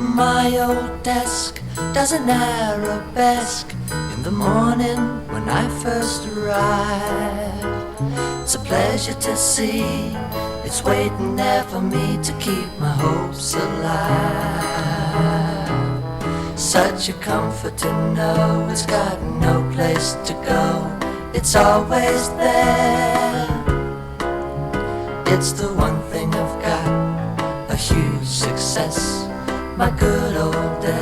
My old desk does an arabesque in the morning when I first arrive. It's a pleasure to see it's waiting there for me to keep my hopes alive. Such a comfort to know it's got no place to go, it's always there. It's the one thing I've got, a huge success, my good old days.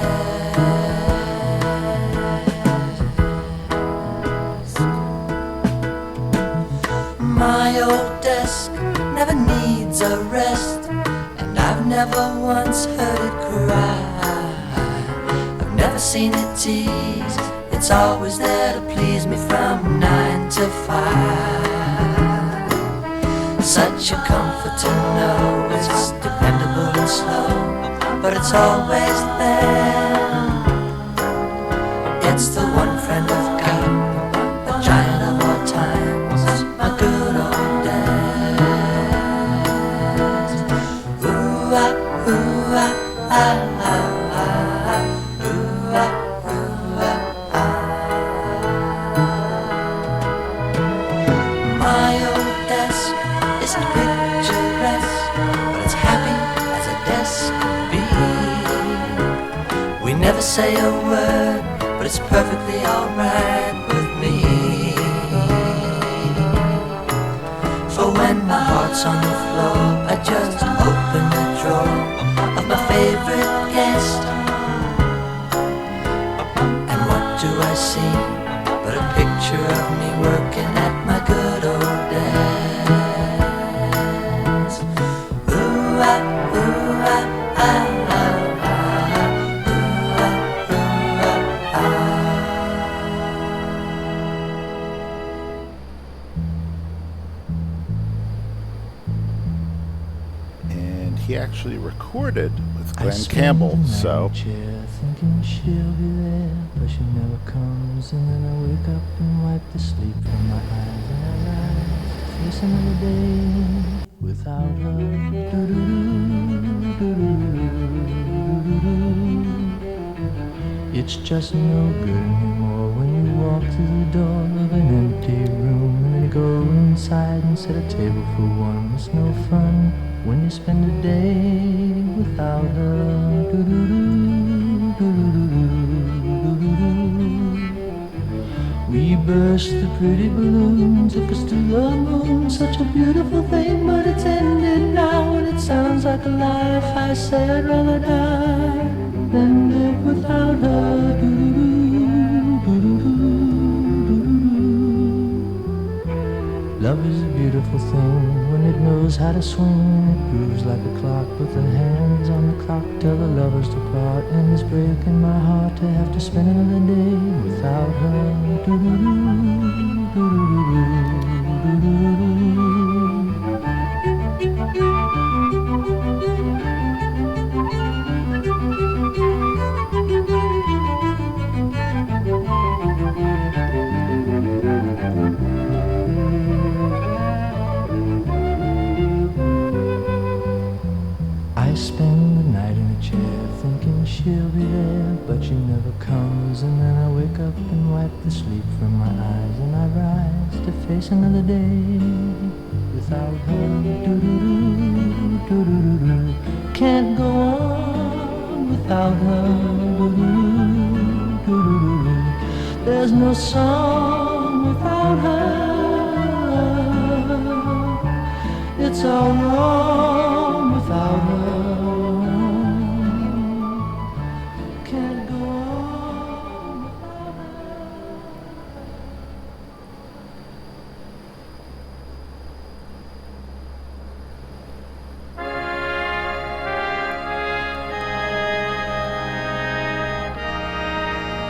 My old desk never needs a rest, and I've never once heard it cry. I've never seen it tease, it's always there to please me from 9 to 5. Such a comfort to know it's dependable and slow, but it's always there. It's the one friend I've got, the giant of all times, my good old days. Ooh ah, ooh ah, ah, ah, ah. Ooh ah, ooh ah, ah. My old desk isn't picturesque, but it's happy as a desk. We never say a word, but it's perfectly alright with me. For when my heart's on the floor, I just open the drawer of my favorite guest. And what do I see but a picture of me working at my good old desk? Ooh ah, ooh ah, ah, ah. He actually recorded with Glenn Campbell, so Thinking she'll be there, but she never comes. And then I wake up and wipe the sleep from my eyes, and I rise, face another day without her. It's just no good anymore when you walk through the door of an empty room and then go inside and set a table for one. It's no fun when you spend a day without her. We burst the pretty balloon, took us to the moon, such a beautiful thing, but it's ended now, and it sounds like a life. I say I'd rather die than live without her. Love is a beautiful thing when it knows how to swing. It grooves like a clock with the hands on the clock till the lovers depart. And it's breaking my heart to have to spend another day without her. I spend the night in a chair thinking she'll be there, but she never comes. And then I wake up and wipe the sleep from my eyes, and I rise to face another day without her. Can't go on without her. There's no song without her. It's all wrong without her. Can't go on without her.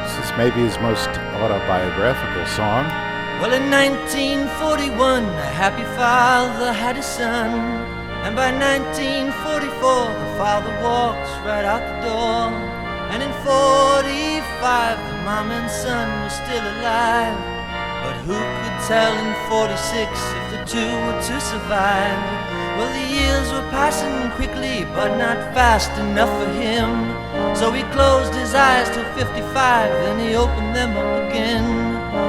This is maybe his most autobiographical song. Well, in 1941, a happy father had a son. And by 1944, the father walks right out the door. And in 45, the mom and son were still alive. But who could tell in 46 if the two were to survive? Well, the years were passing quickly, but not fast enough for him. So he closed his eyes till 55, then he opened them up again.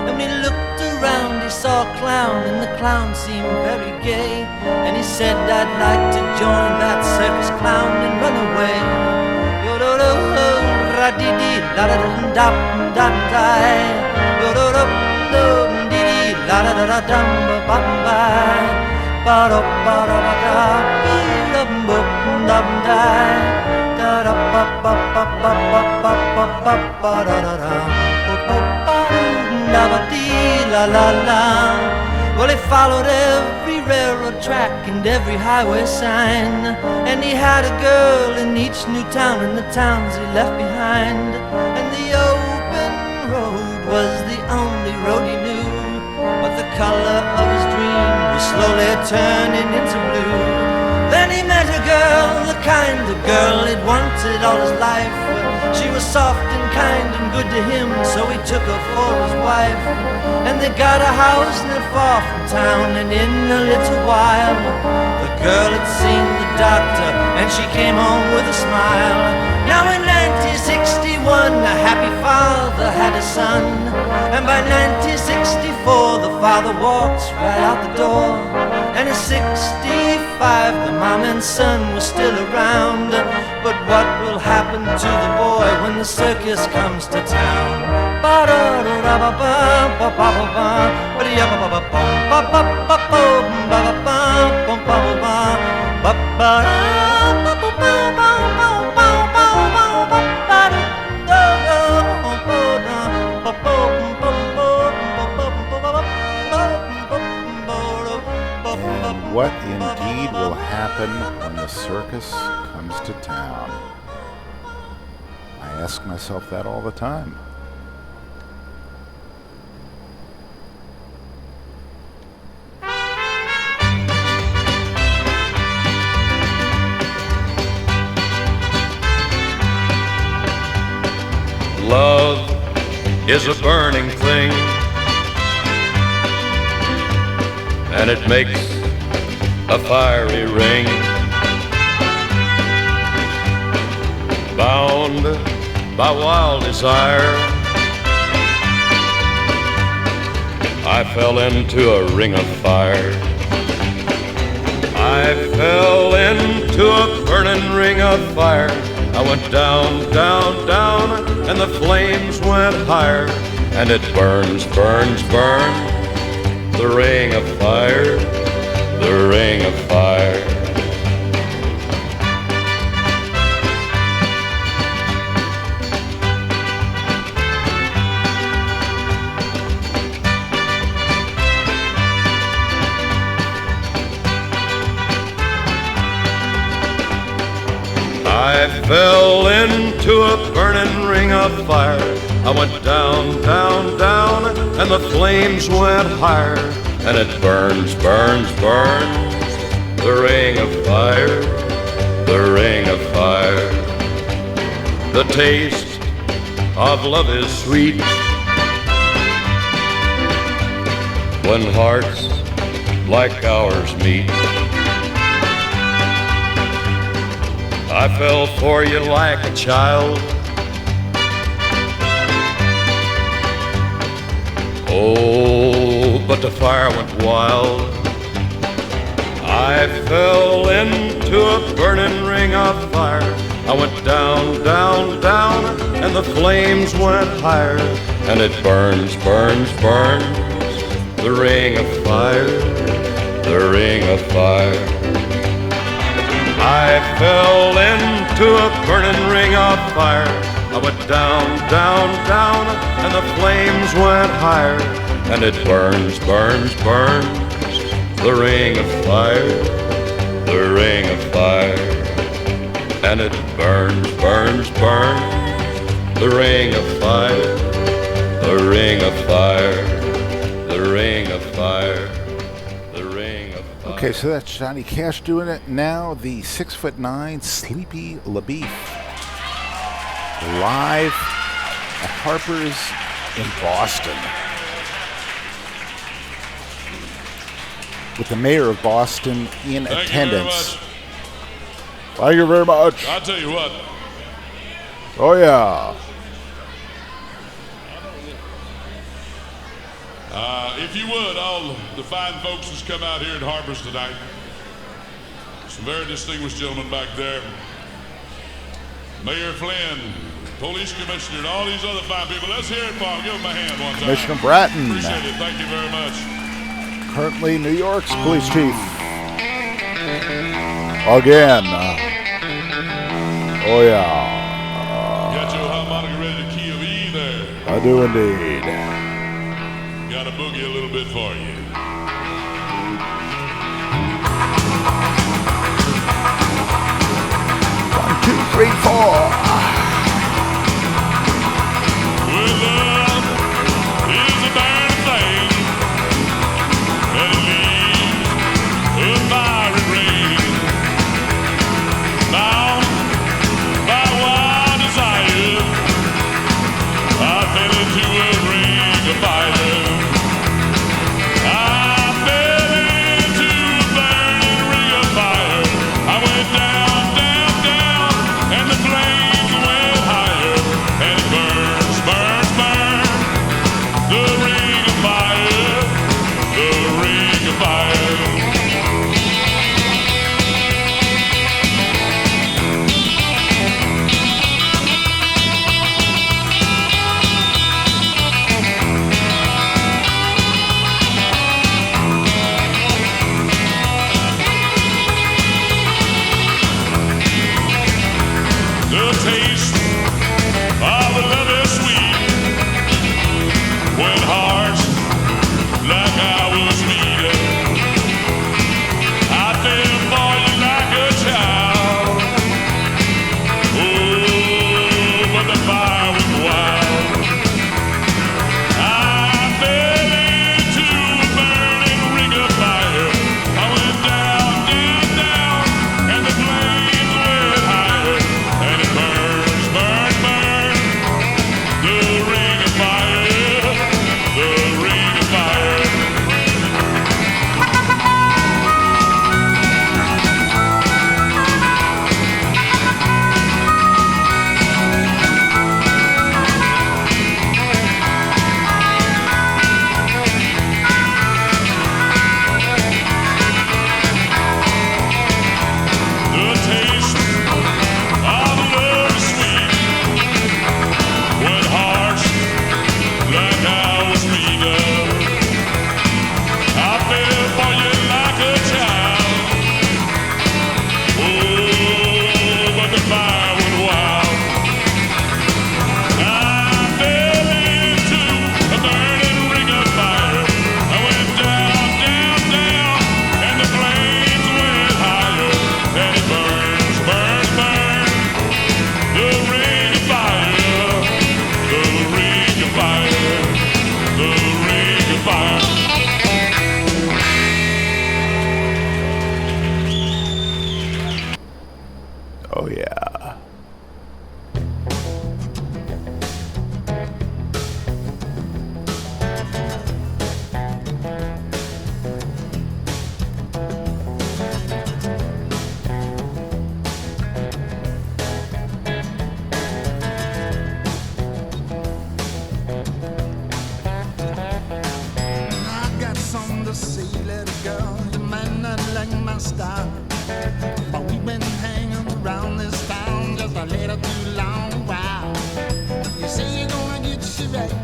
And when he looked around, he saw a clown, and the clown seemed very gay. And he said, I'd like to join that circus clown and run away. Well, he followed every railroad track and every highway sign, and he had a girl in each new town and the towns he left behind. And the open road was the only road he knew, but the color of his dream was slowly turning into blue. Then he met a girl, the kind of girl he'd wanted all his life. She was soft and kind and good to him, so he took her for his wife. And they got a house not far from town, and in a little while the girl had seen the doctor, and she came home with a smile. Now in 1961, a happy father had a son, and by 1964 the father walks right out the door. And at 65 the mom and son were still around. But what will happen to the boy when the circus comes to town? What indeed will happen when the circus comes to town? I ask myself that all the time. Love is a burning thing, and it makes a fiery ring. Bound by wild desire, I fell into a ring of fire. I fell into a burning ring of fire. I went down, down, down, and the flames went higher. And it burns, burns, burns, the ring of fire, the ring of fire. I fell into a burning ring of fire. I went down, down, down, and the flames went higher. And it burns, burns, burns, the ring of fire, the ring of fire. The taste of love is sweet when hearts like ours meet. I fell for you like a child. Oh, but the fire went wild. I fell into a burning ring of fire. I went down, down, down, and the flames went higher, and it burns, burns, burns, the ring of fire, the ring of fire. I fell into a burning ring of fire. I went down, down, down, and the flames went higher, and it burns, burns, burns, the ring of fire, the ring of fire. And it burns, burns, burns, the ring of fire, the ring of fire, the ring of fire, the ring of fire. Okay, so that's Johnny Cash doing it. Now the 6'9" Sleepy LaBeef, live at Harper's in Boston, with the mayor of Boston in attendance. Thank you very much. I'll tell you what. Oh, yeah. If you would, all the fine folks who's come out here at Harper's tonight. Some very distinguished gentlemen back there. Mayor Flynn, Police Commissioner, and all these other fine people. Let's hear it for them. Give them a hand one time. Commissioner Bratton. Appreciate it. Thank you very much. Currently New York's police chief. Again. Oh, yeah. Got your harmonica ready to Kiev there. I do indeed. Got a boogie a little bit for you. 1, 2, 3, 4. Well, love is a burning thing, and it leaves a fiery ring. Bound by wild desire, I fell into a ring of fire. I fell into a burning ring of fire. I went down, down, down, and the flames went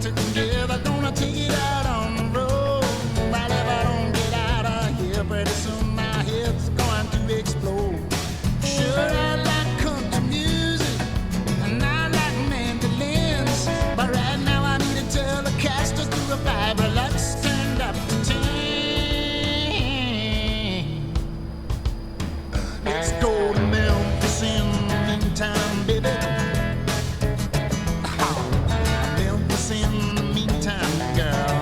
get together, gonna take it out on the road. But if I don't get out of here pretty soon, my head's going to explode. Sure, I like country music, and I like mandolins, but right now I need a Telecaster through a fiber lux turned up to 10. Let's go to Memphis in the meantime, baby. Memphis in the meantime, girl.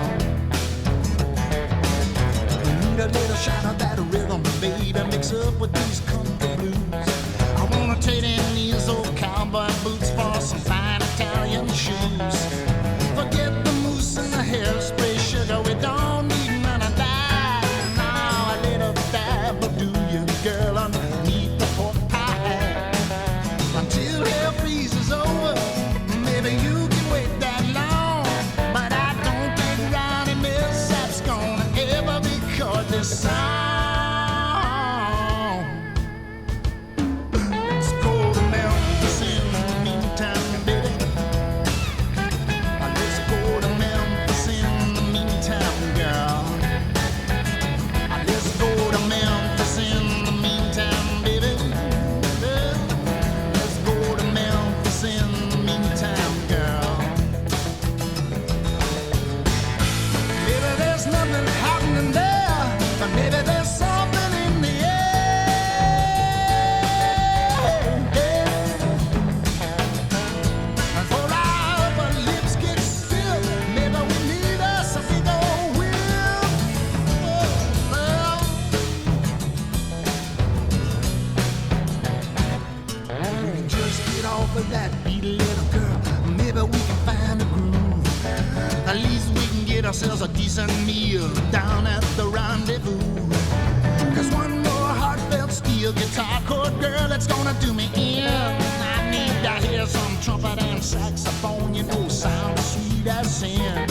We need a little shot of that rhythm, baby, mix up with these country blues. I wanna trade in these old cowboy boots for some fine Italian shoes. Forget the mousse and the hairspray, sugar, we don't need none of that. Now a little dab will do you, girl, underneath the pork pie. Until hell freezes over, maybe you can wait that long. But I don't think Ronnie Millsap's gonna ever record this song. Let's go to Memphis in the meantime, baby. Let's go to Memphis in the meantime, girl. Let's go to Memphis in the meantime, baby. Let's go to Memphis in the meantime, girl. Maybe there's nothing happening there, but maybe there's something in the air. And for our upper lips get still, maybe we need us a big old wheel. We can just get off of that beat, little girl. Maybe we can find a groove. At least we can get ourselves a decent meal down at the rendezvous. Cause one more heartfelt steel guitar chord, girl, it's gonna do me in. I need to hear some trumpet and saxophone, you know, sound as sweet as sin.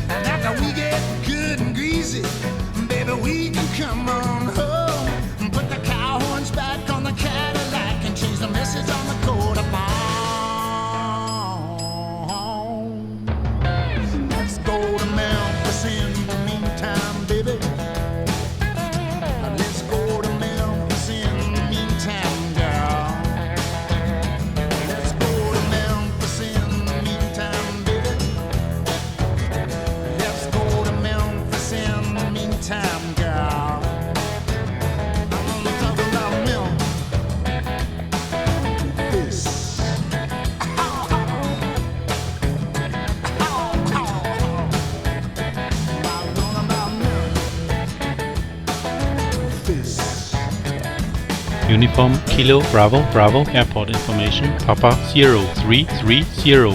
And after we get good and greasy, baby, we can come on home and put the cow horns back on the Cadillac and change the message on the coat of arms. Let's go to Memphis in the meantime, baby. Let's go to Memphis in the meantime, girl. Let's go to Memphis in the meantime, baby. Let's go to Memphis in the meantime, girl. I'm talking about Memphis. Uniform Kilo Bravo Bravo Airport information Papa 0330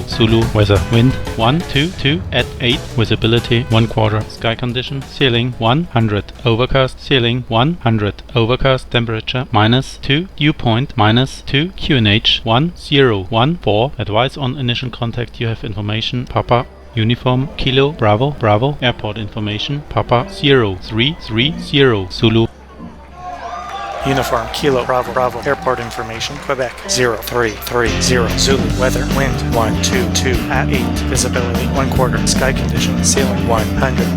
Zulu weather wind 122 at 8 visibility 1/4 sky condition ceiling 100 overcast ceiling 100 overcast temperature -2 dew point -2 QNH 1014 advice on initial contact you have information Papa Uniform Kilo Bravo Bravo Airport information Papa 0330 Zulu Uniform Kilo Bravo Bravo Airport information Quebec 0330 Zulu weather wind 122 at 8 visibility 1/4 sky condition ceiling 100.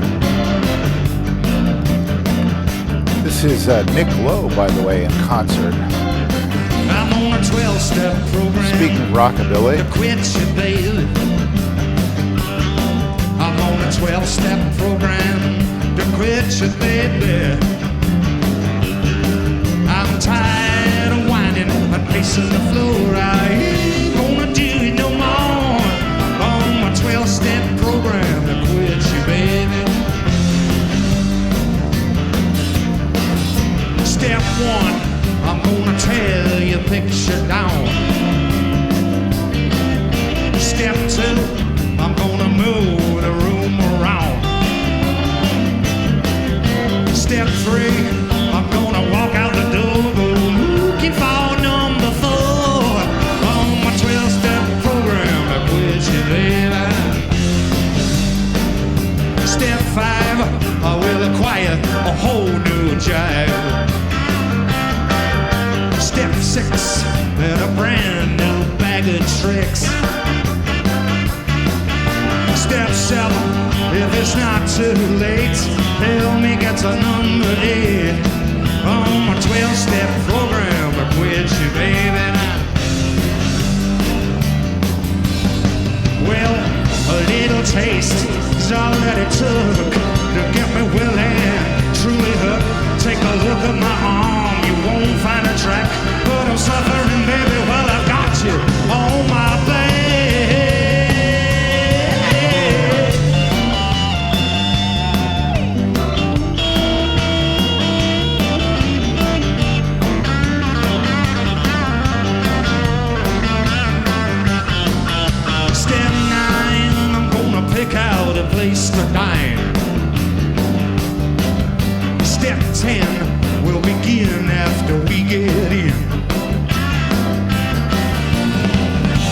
This is Nick Lowe, by the way, in concert. I'm on a 12-step program. Speaking of rockabilly, To quit you, baby. I'm on a 12-step program to quit you, baby. I'm tired of whining and pacing the floor. I ain't gonna do it no more. On my 12-step program to quit you, baby. Step 1, I'm gonna tear your picture down. Step 2, I'm gonna move the room around. Step 3, I'm gonna walk out the door, go looking for number 4 on my 12-step program to quit you, baby. Step 5, I will acquire a whole new jive. Step 6, and a brand new bag of tricks. Step 7, it's not too late. Help me get to number 8 on my 12-step program to quit you, baby. Well, a little taste is all that it took to get me willing, truly hooked. Take a look at my arm, you won't find a track, but I'm suffering, baby. Well, I've got you on my back. Step 9, I'm gonna pick out a place to dine. Step 10 will begin after we get in.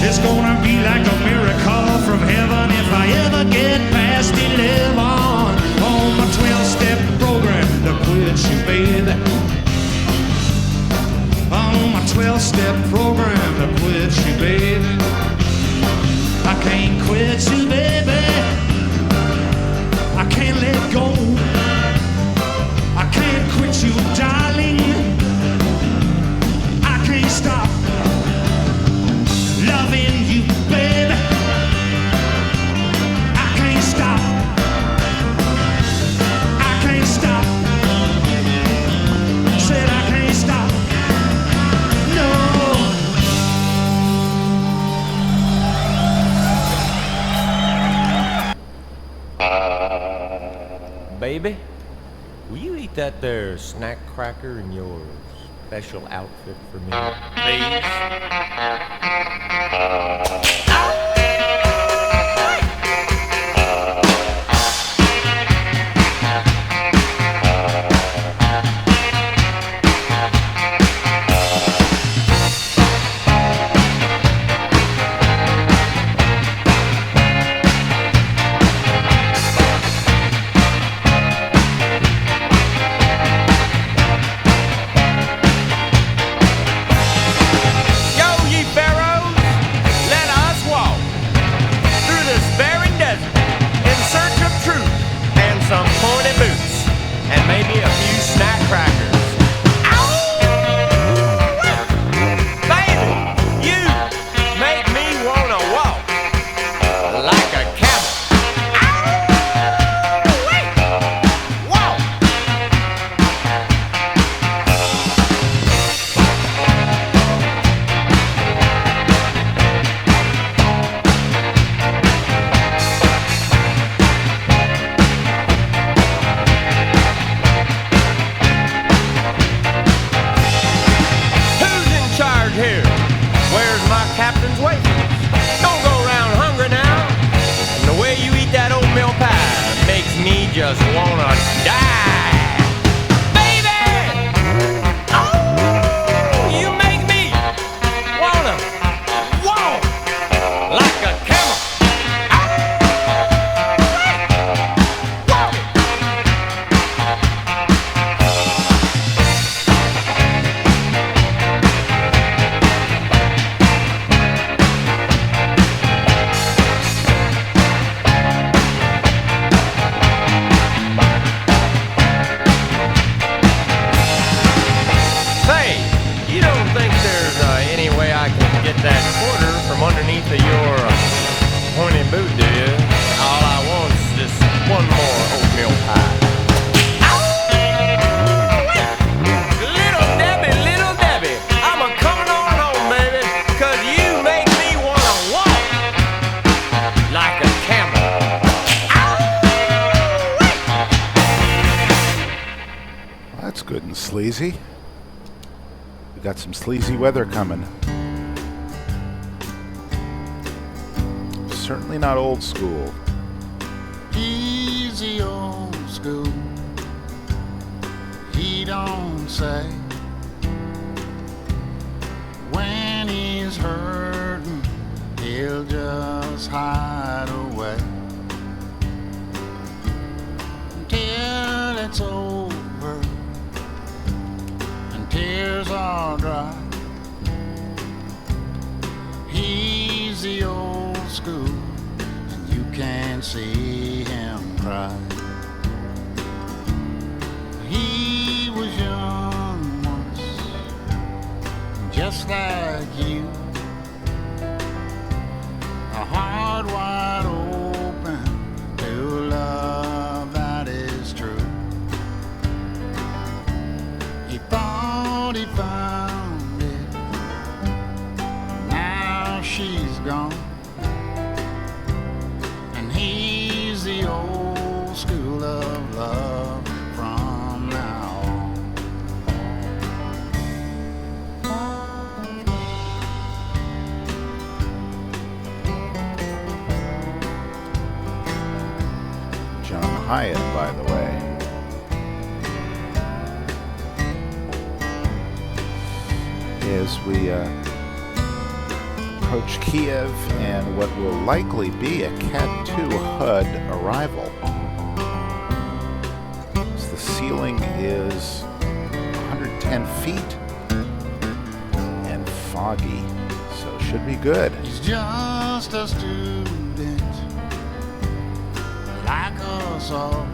It's gonna be like a miracle from heaven if I ever get past 11 on my 12-step program to quit you, baby. On my 12-step program to quit you, baby. I can't quit you, baby. I can't let go. I can't quit you, darling. I can't stop loving you, baby. I can't stop. I can't stop. Said I can't stop. No. Baby, will you eat that there snack cracker in your special outfit for me, please? Just wanna die, baby. Oh, you make me wanna walk like a camel. That quarter from underneath of your pointy boot, do you? All I want is just one more oatmeal pie. Little Debbie, I'm a coming on home, baby, 'cause you make me wanna walk like a camel. Well, that's good and sleazy. We got some sleazy weather coming. Certainly not old school. Easy old school. He don't say when he's hurting, he'll just hide away until it's over and tears are dry. He's the old school, and you can't see him cried. He was young once, just like you. A heart wide open to love that is true. He thought he found it, now she's gone. And he's the old school of love from now on. John Hyatt, by the way. As we approach Kiev and what will likely be a Cat 2 HUD arrival. So the ceiling is 110 feet and foggy, so should be good. He's just a student like us all.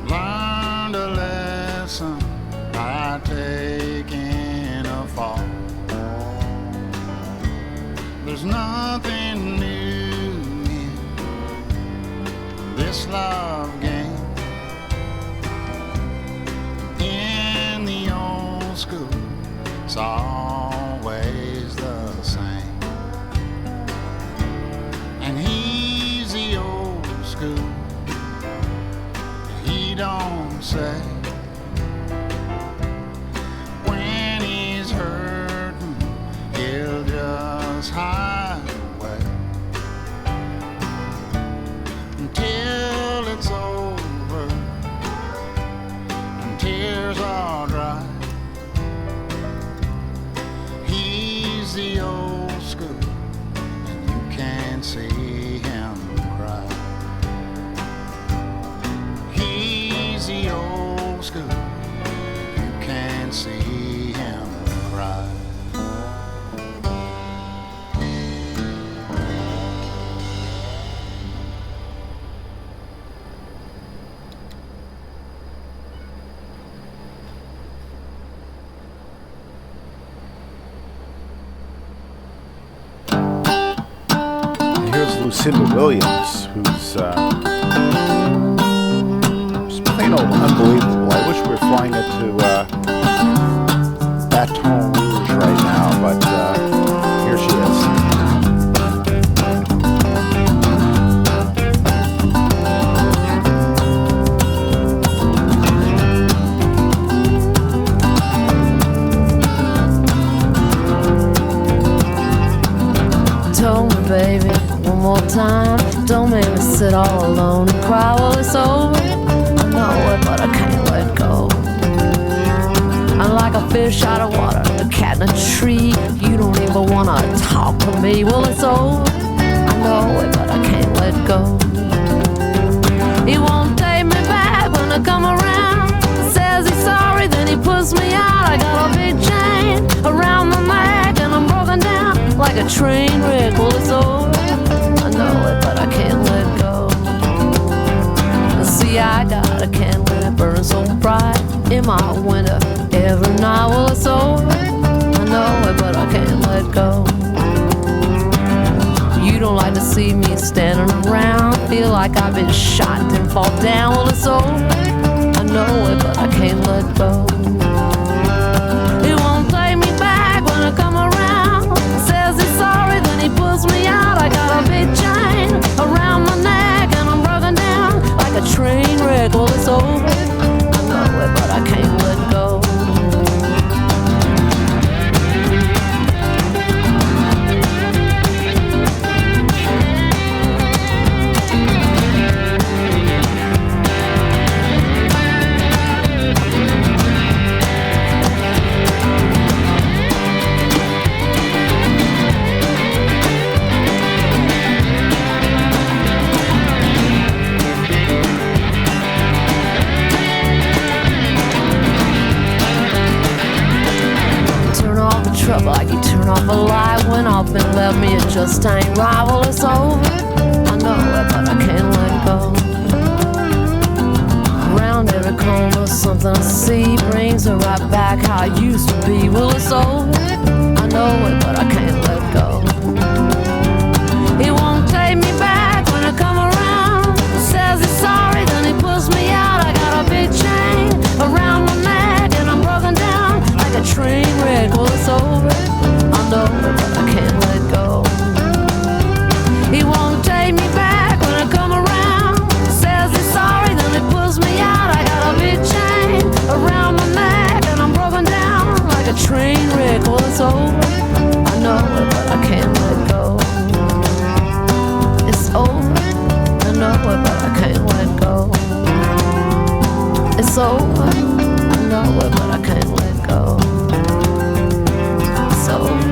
Learned a lesson by taking a fall. There's nothing new in this love game. In the old school, it's always the same. And he's the old school, he don't say. When he's hurting, he'll just hide away until it's over and tears are dry. He's the old school, and you can't see him cry. He's the old school, you can't see him cry. Here's Lucinda Williams, who's just plain old unbelievable. I wish we were flying it to Baton Rouge right now, but here she is. Told me, baby, one more time, don't make me sit all alone and cry. Well, it's over, I know it, but I can't let go. I'm like a fish out of water, a cat in a tree. You don't even wanna talk to me. Well, it's over, I know it, but I can't let go. He won't take me back when I come around. Says he's sorry, then he puts me out. I got a big chain around my neck and I'm broken down like a train wreck. Well, it's over, I know it, but I can't let go. See, I got a candle that burns so bright in my window every night. Well, it's over, I know it, but I can't let go. You don't like to see me standing around, feel like I've been shot and fall down. Well, it's over, I know it, but I can't let go. He won't take me back when I come around. Says he's sorry, then he pulls me out. I got a big chain around my neck and I'm broken down like a train wreck. Well, it's over, I know it, but I can't let go. Like you turn off a light when I've been left me, it just ain't right. Well, it's over, I know it, but I can't let go. Around every corner, something I see brings her right back how I used to be. Well, it's over, I know it, but I can't let go. He won't take me back when I come around. Says he's sorry, then he pulls me out. I got a big chain around my neck, and I'm broken down like a train wreck. Well, it's over, I know it, but I can't let go. He won't take me back when I come around. Says he's sorry, then he pulls me out. I got a big chain around my neck, and I'm broken down like a train wreck. Well, it's over, I know it, but I can't let go. It's over, I know it, but I can't let go. It's over, I know it, but I can't let go. It's over,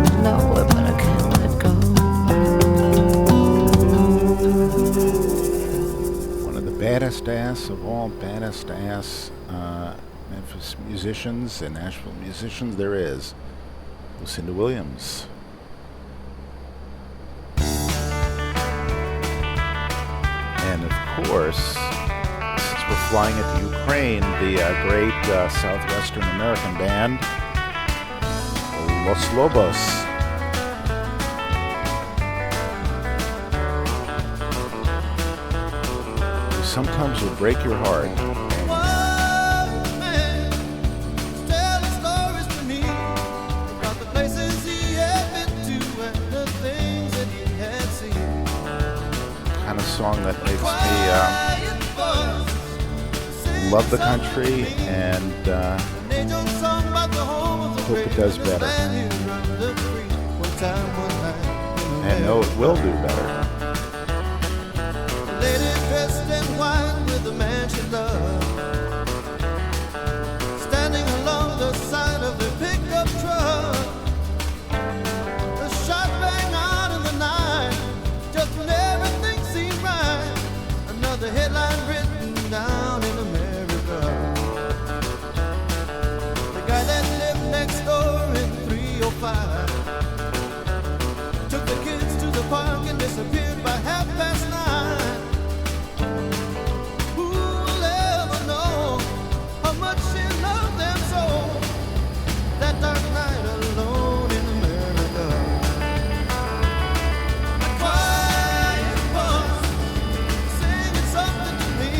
I know it, but I can't let go. One of the baddest ass of all baddest ass Memphis musicians and Nashville musicians there is, Lucinda Williams. And of course, since we're flying into Ukraine, the great Southwestern American band, Los Lobos. Who sometimes will break your heart. Kind of song that makes me love the country and hope it does better. And know it will do better. Lady dressed in white with the man she loved, standing along the side of the pickup truck. The shot rang out in the night, just when everything seemed right. Another headline written down in America. The guy that lived next door in 305 took the kids to the park and disappeared by 9:30. Who'll ever know how much she loved them so? That dark night alone in America. A quiet voice singing something to me.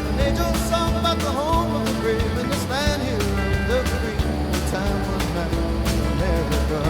An angel song about the home of the brave in this land here of the free. The time was night in America.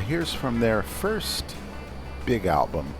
here's from their first big album.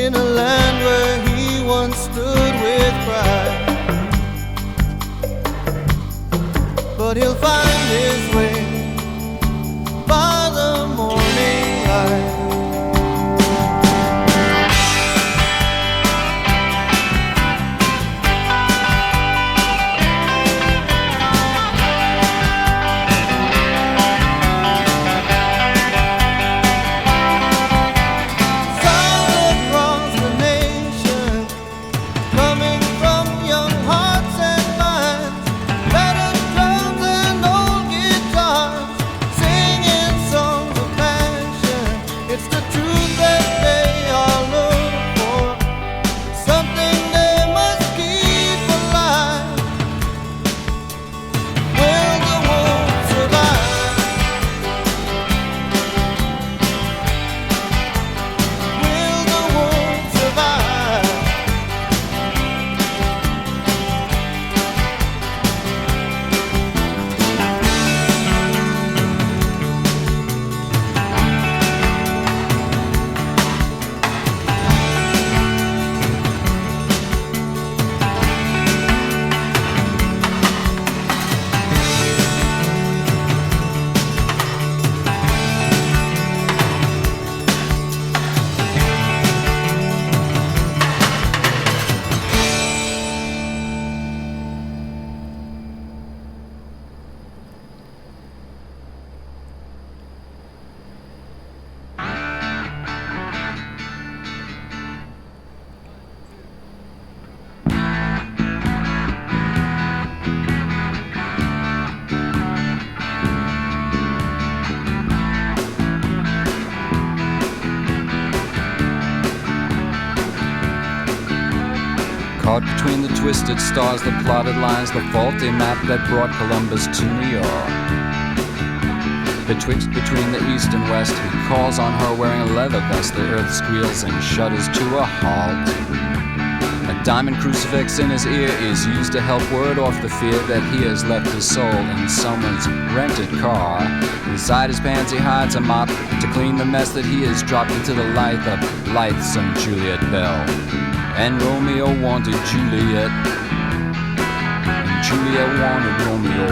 in a land where he once stood with pride. But he'll find his way by the morning light. Coming from young hearts and minds, battered drums and old Caught between the twisted stars, the plotted lines, the faulty map that brought Columbus to New York. Between the east and west, he calls on her wearing a leather vest. The earth squeals and shudders to a halt. A diamond crucifix in his ear is used to help ward off the fear that he has left his soul in someone's rented car. Inside his pants he hides a mop to clean the mess that he has dropped into the light of lightsome Juliet Bell. And Romeo wanted Juliet, and Juliet wanted Romeo,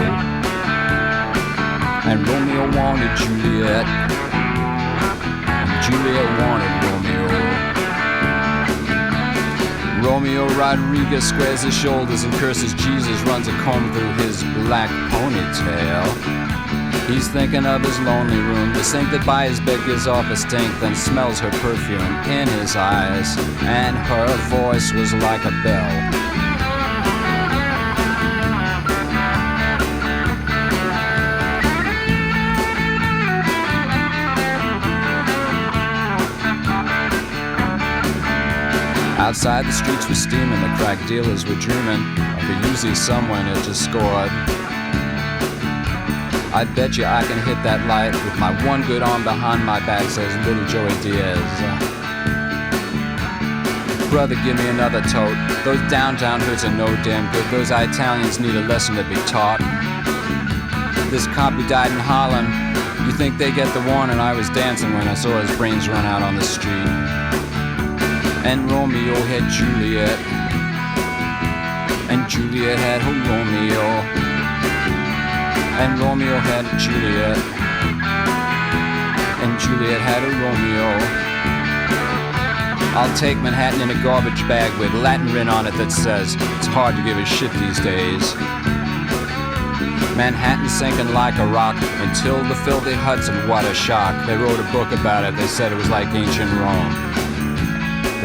and Romeo wanted Juliet, and Juliet wanted Romeo. Romeo Rodriguez squares his shoulders and curses Jesus, runs a comb through his black ponytail. He's thinking of his lonely room, the sink that by his bed gives off a stink, then smells her perfume in his eyes, and her voice was like a bell. Outside the streets were steaming, the crack dealers were dreaming of a Uzi someone had just scored. I bet you I can hit that light with my one good arm behind my back, says little Joey Diaz. Brother, give me another tote. Those downtown hoods are no damn good. Those Italians need a lesson to be taught. This cop who died in Holland, you think they get the warning? I was dancing when I saw his brains run out on the street. And Romeo had Juliet, and Juliet had her Romeo, and Romeo had Juliet, and Juliet had a Romeo. I'll take Manhattan in a garbage bag with Latin written on it that says, it's hard to give a shit these days. Manhattan sinking like a rock until the filthy Hudson, what a shock. They wrote a book about it, they said it was like ancient Rome.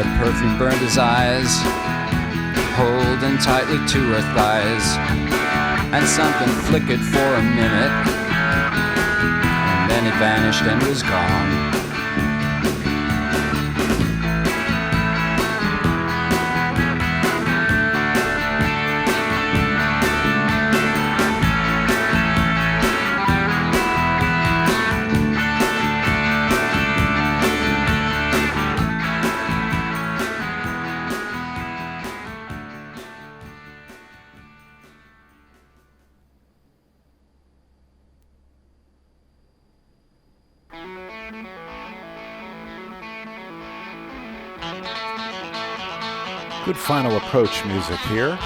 The perfume burned his eyes, holding tightly to her thighs, and something flickered for a minute, and then it vanished and was gone. Good final approach music here.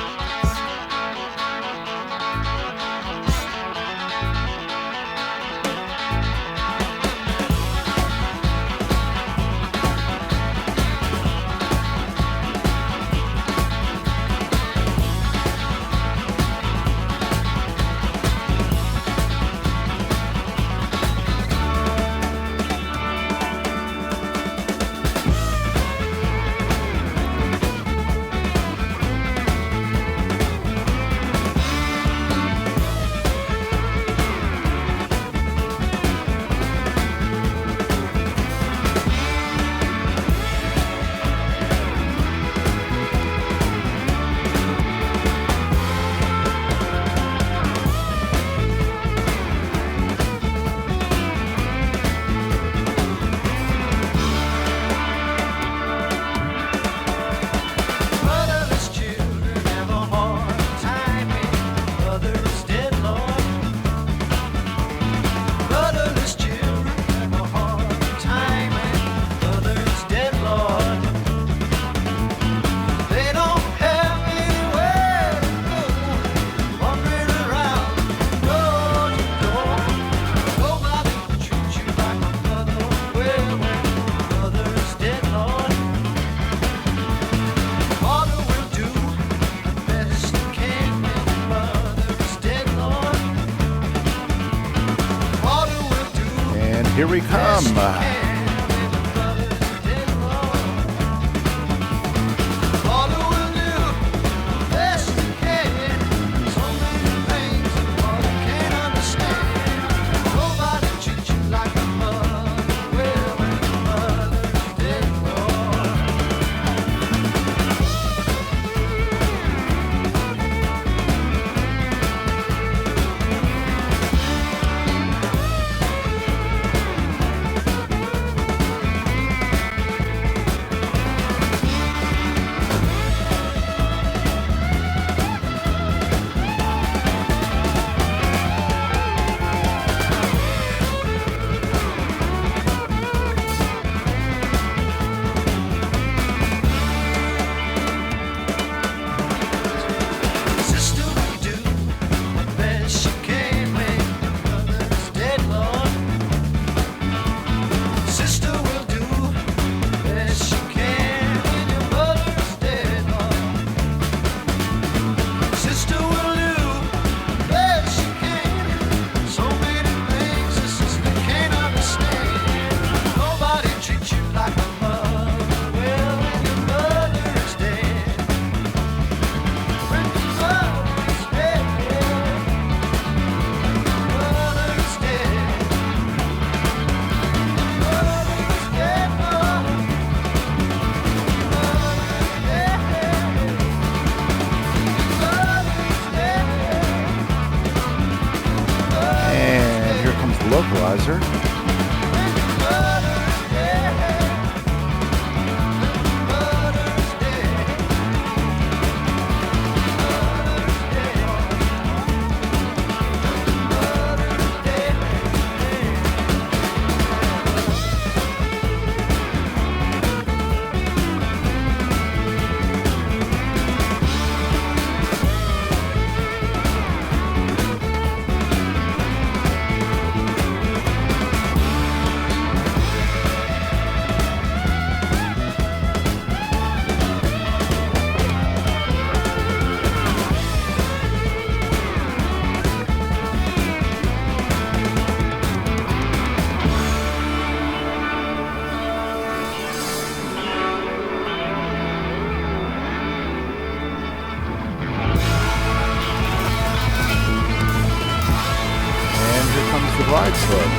Here we come. buzzer. The glide slope.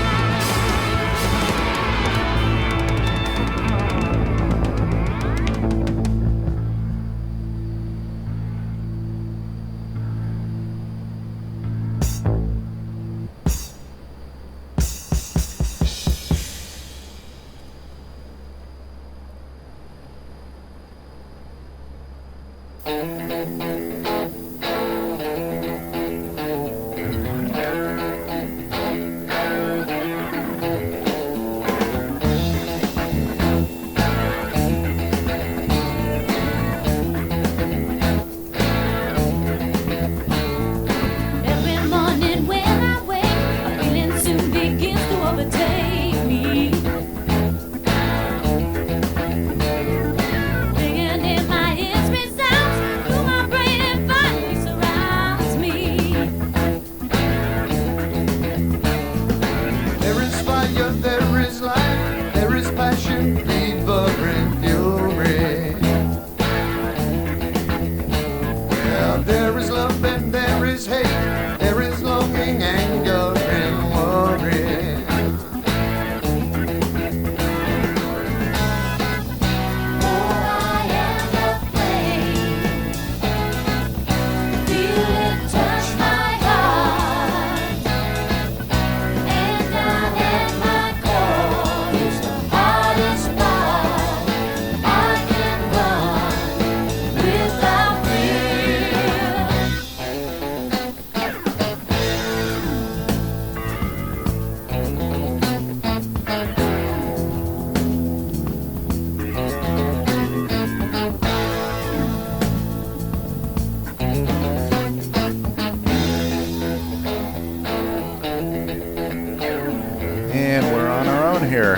Here.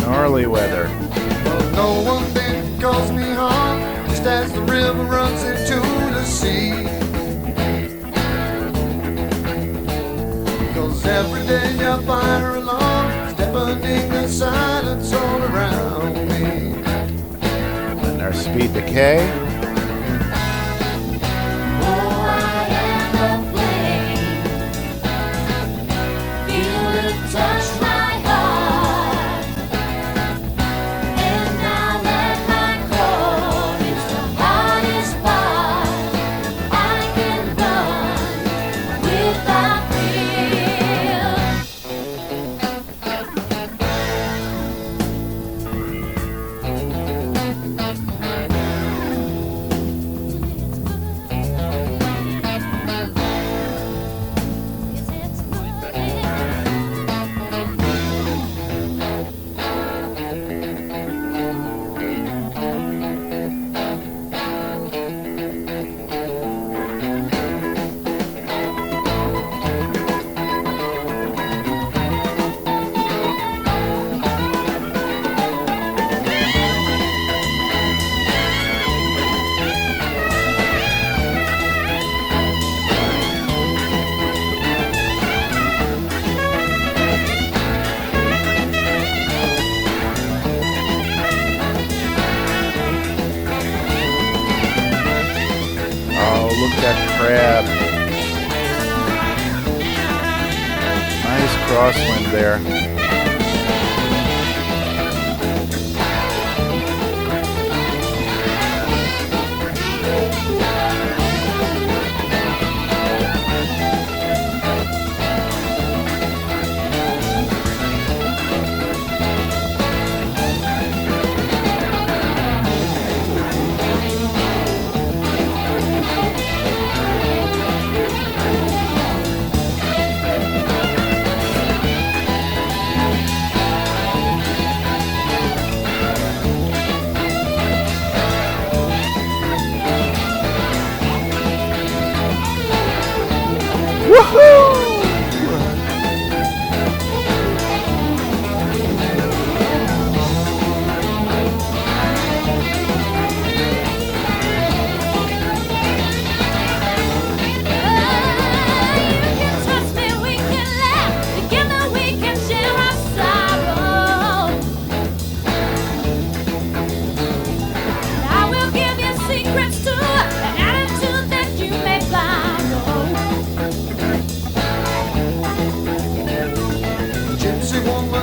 Gnarly weather. Well, no one thing calls me home, just as the river runs into the sea. 'Cause every day I fire along, stepping the silence all around me. Letting our speed decay. that crab. Nice crosswind there.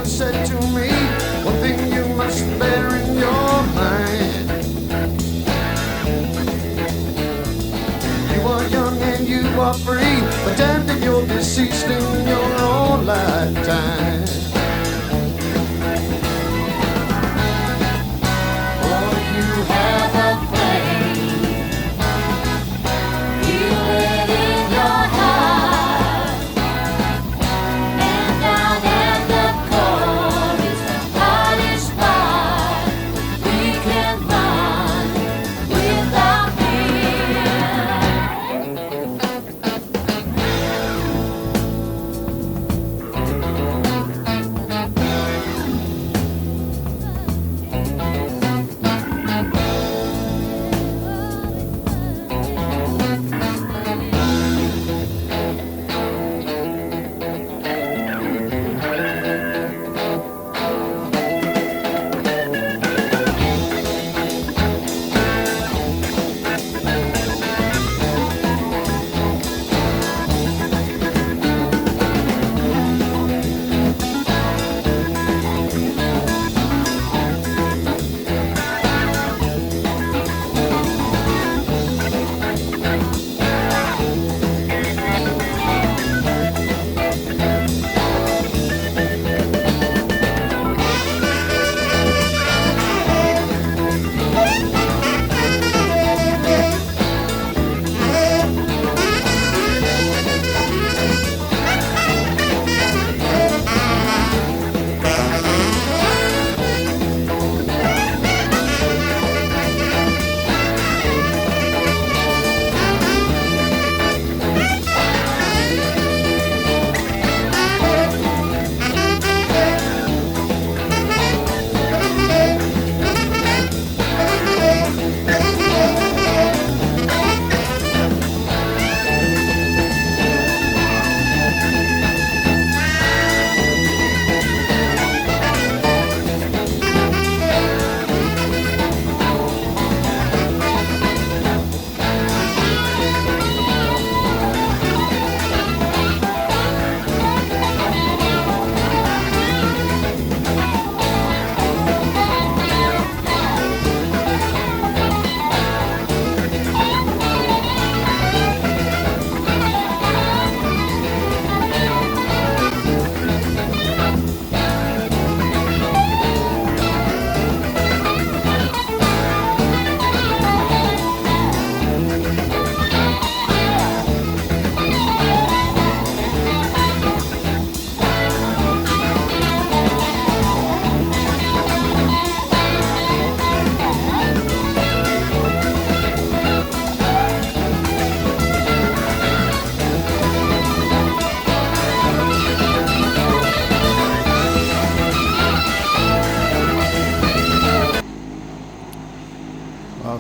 Said to me, one thing you must bear in your mind. You are young and you are free, but damned if you're deceased in your own lifetime. Oh, you have a flame, feel it in your heart, and down at the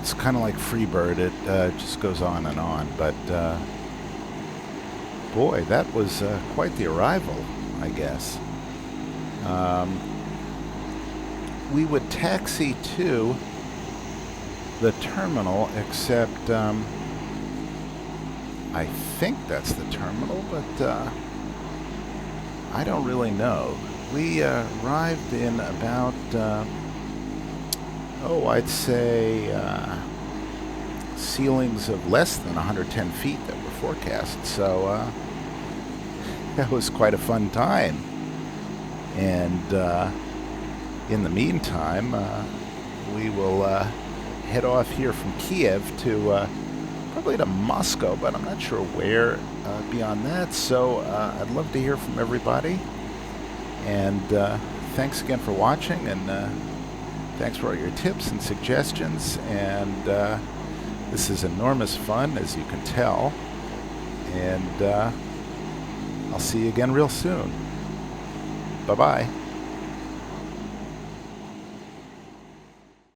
It's kind of like Freebird. It just goes on and on. But boy, that was quite the arrival, I guess. We would taxi to the terminal, except I think that's the terminal, but I don't really know. We arrived in about, I'd say ceilings of less than 110 feet that were forecast. So that was quite a fun time. And in the meantime, we will head off here from Kiev to probably to Moscow, but I'm not sure where beyond that. So I'd love to hear from everybody. And thanks again for watching, and thanks for all your tips and suggestions. And this is enormous fun, as you can tell. And I'll see you again real soon. Bye-bye.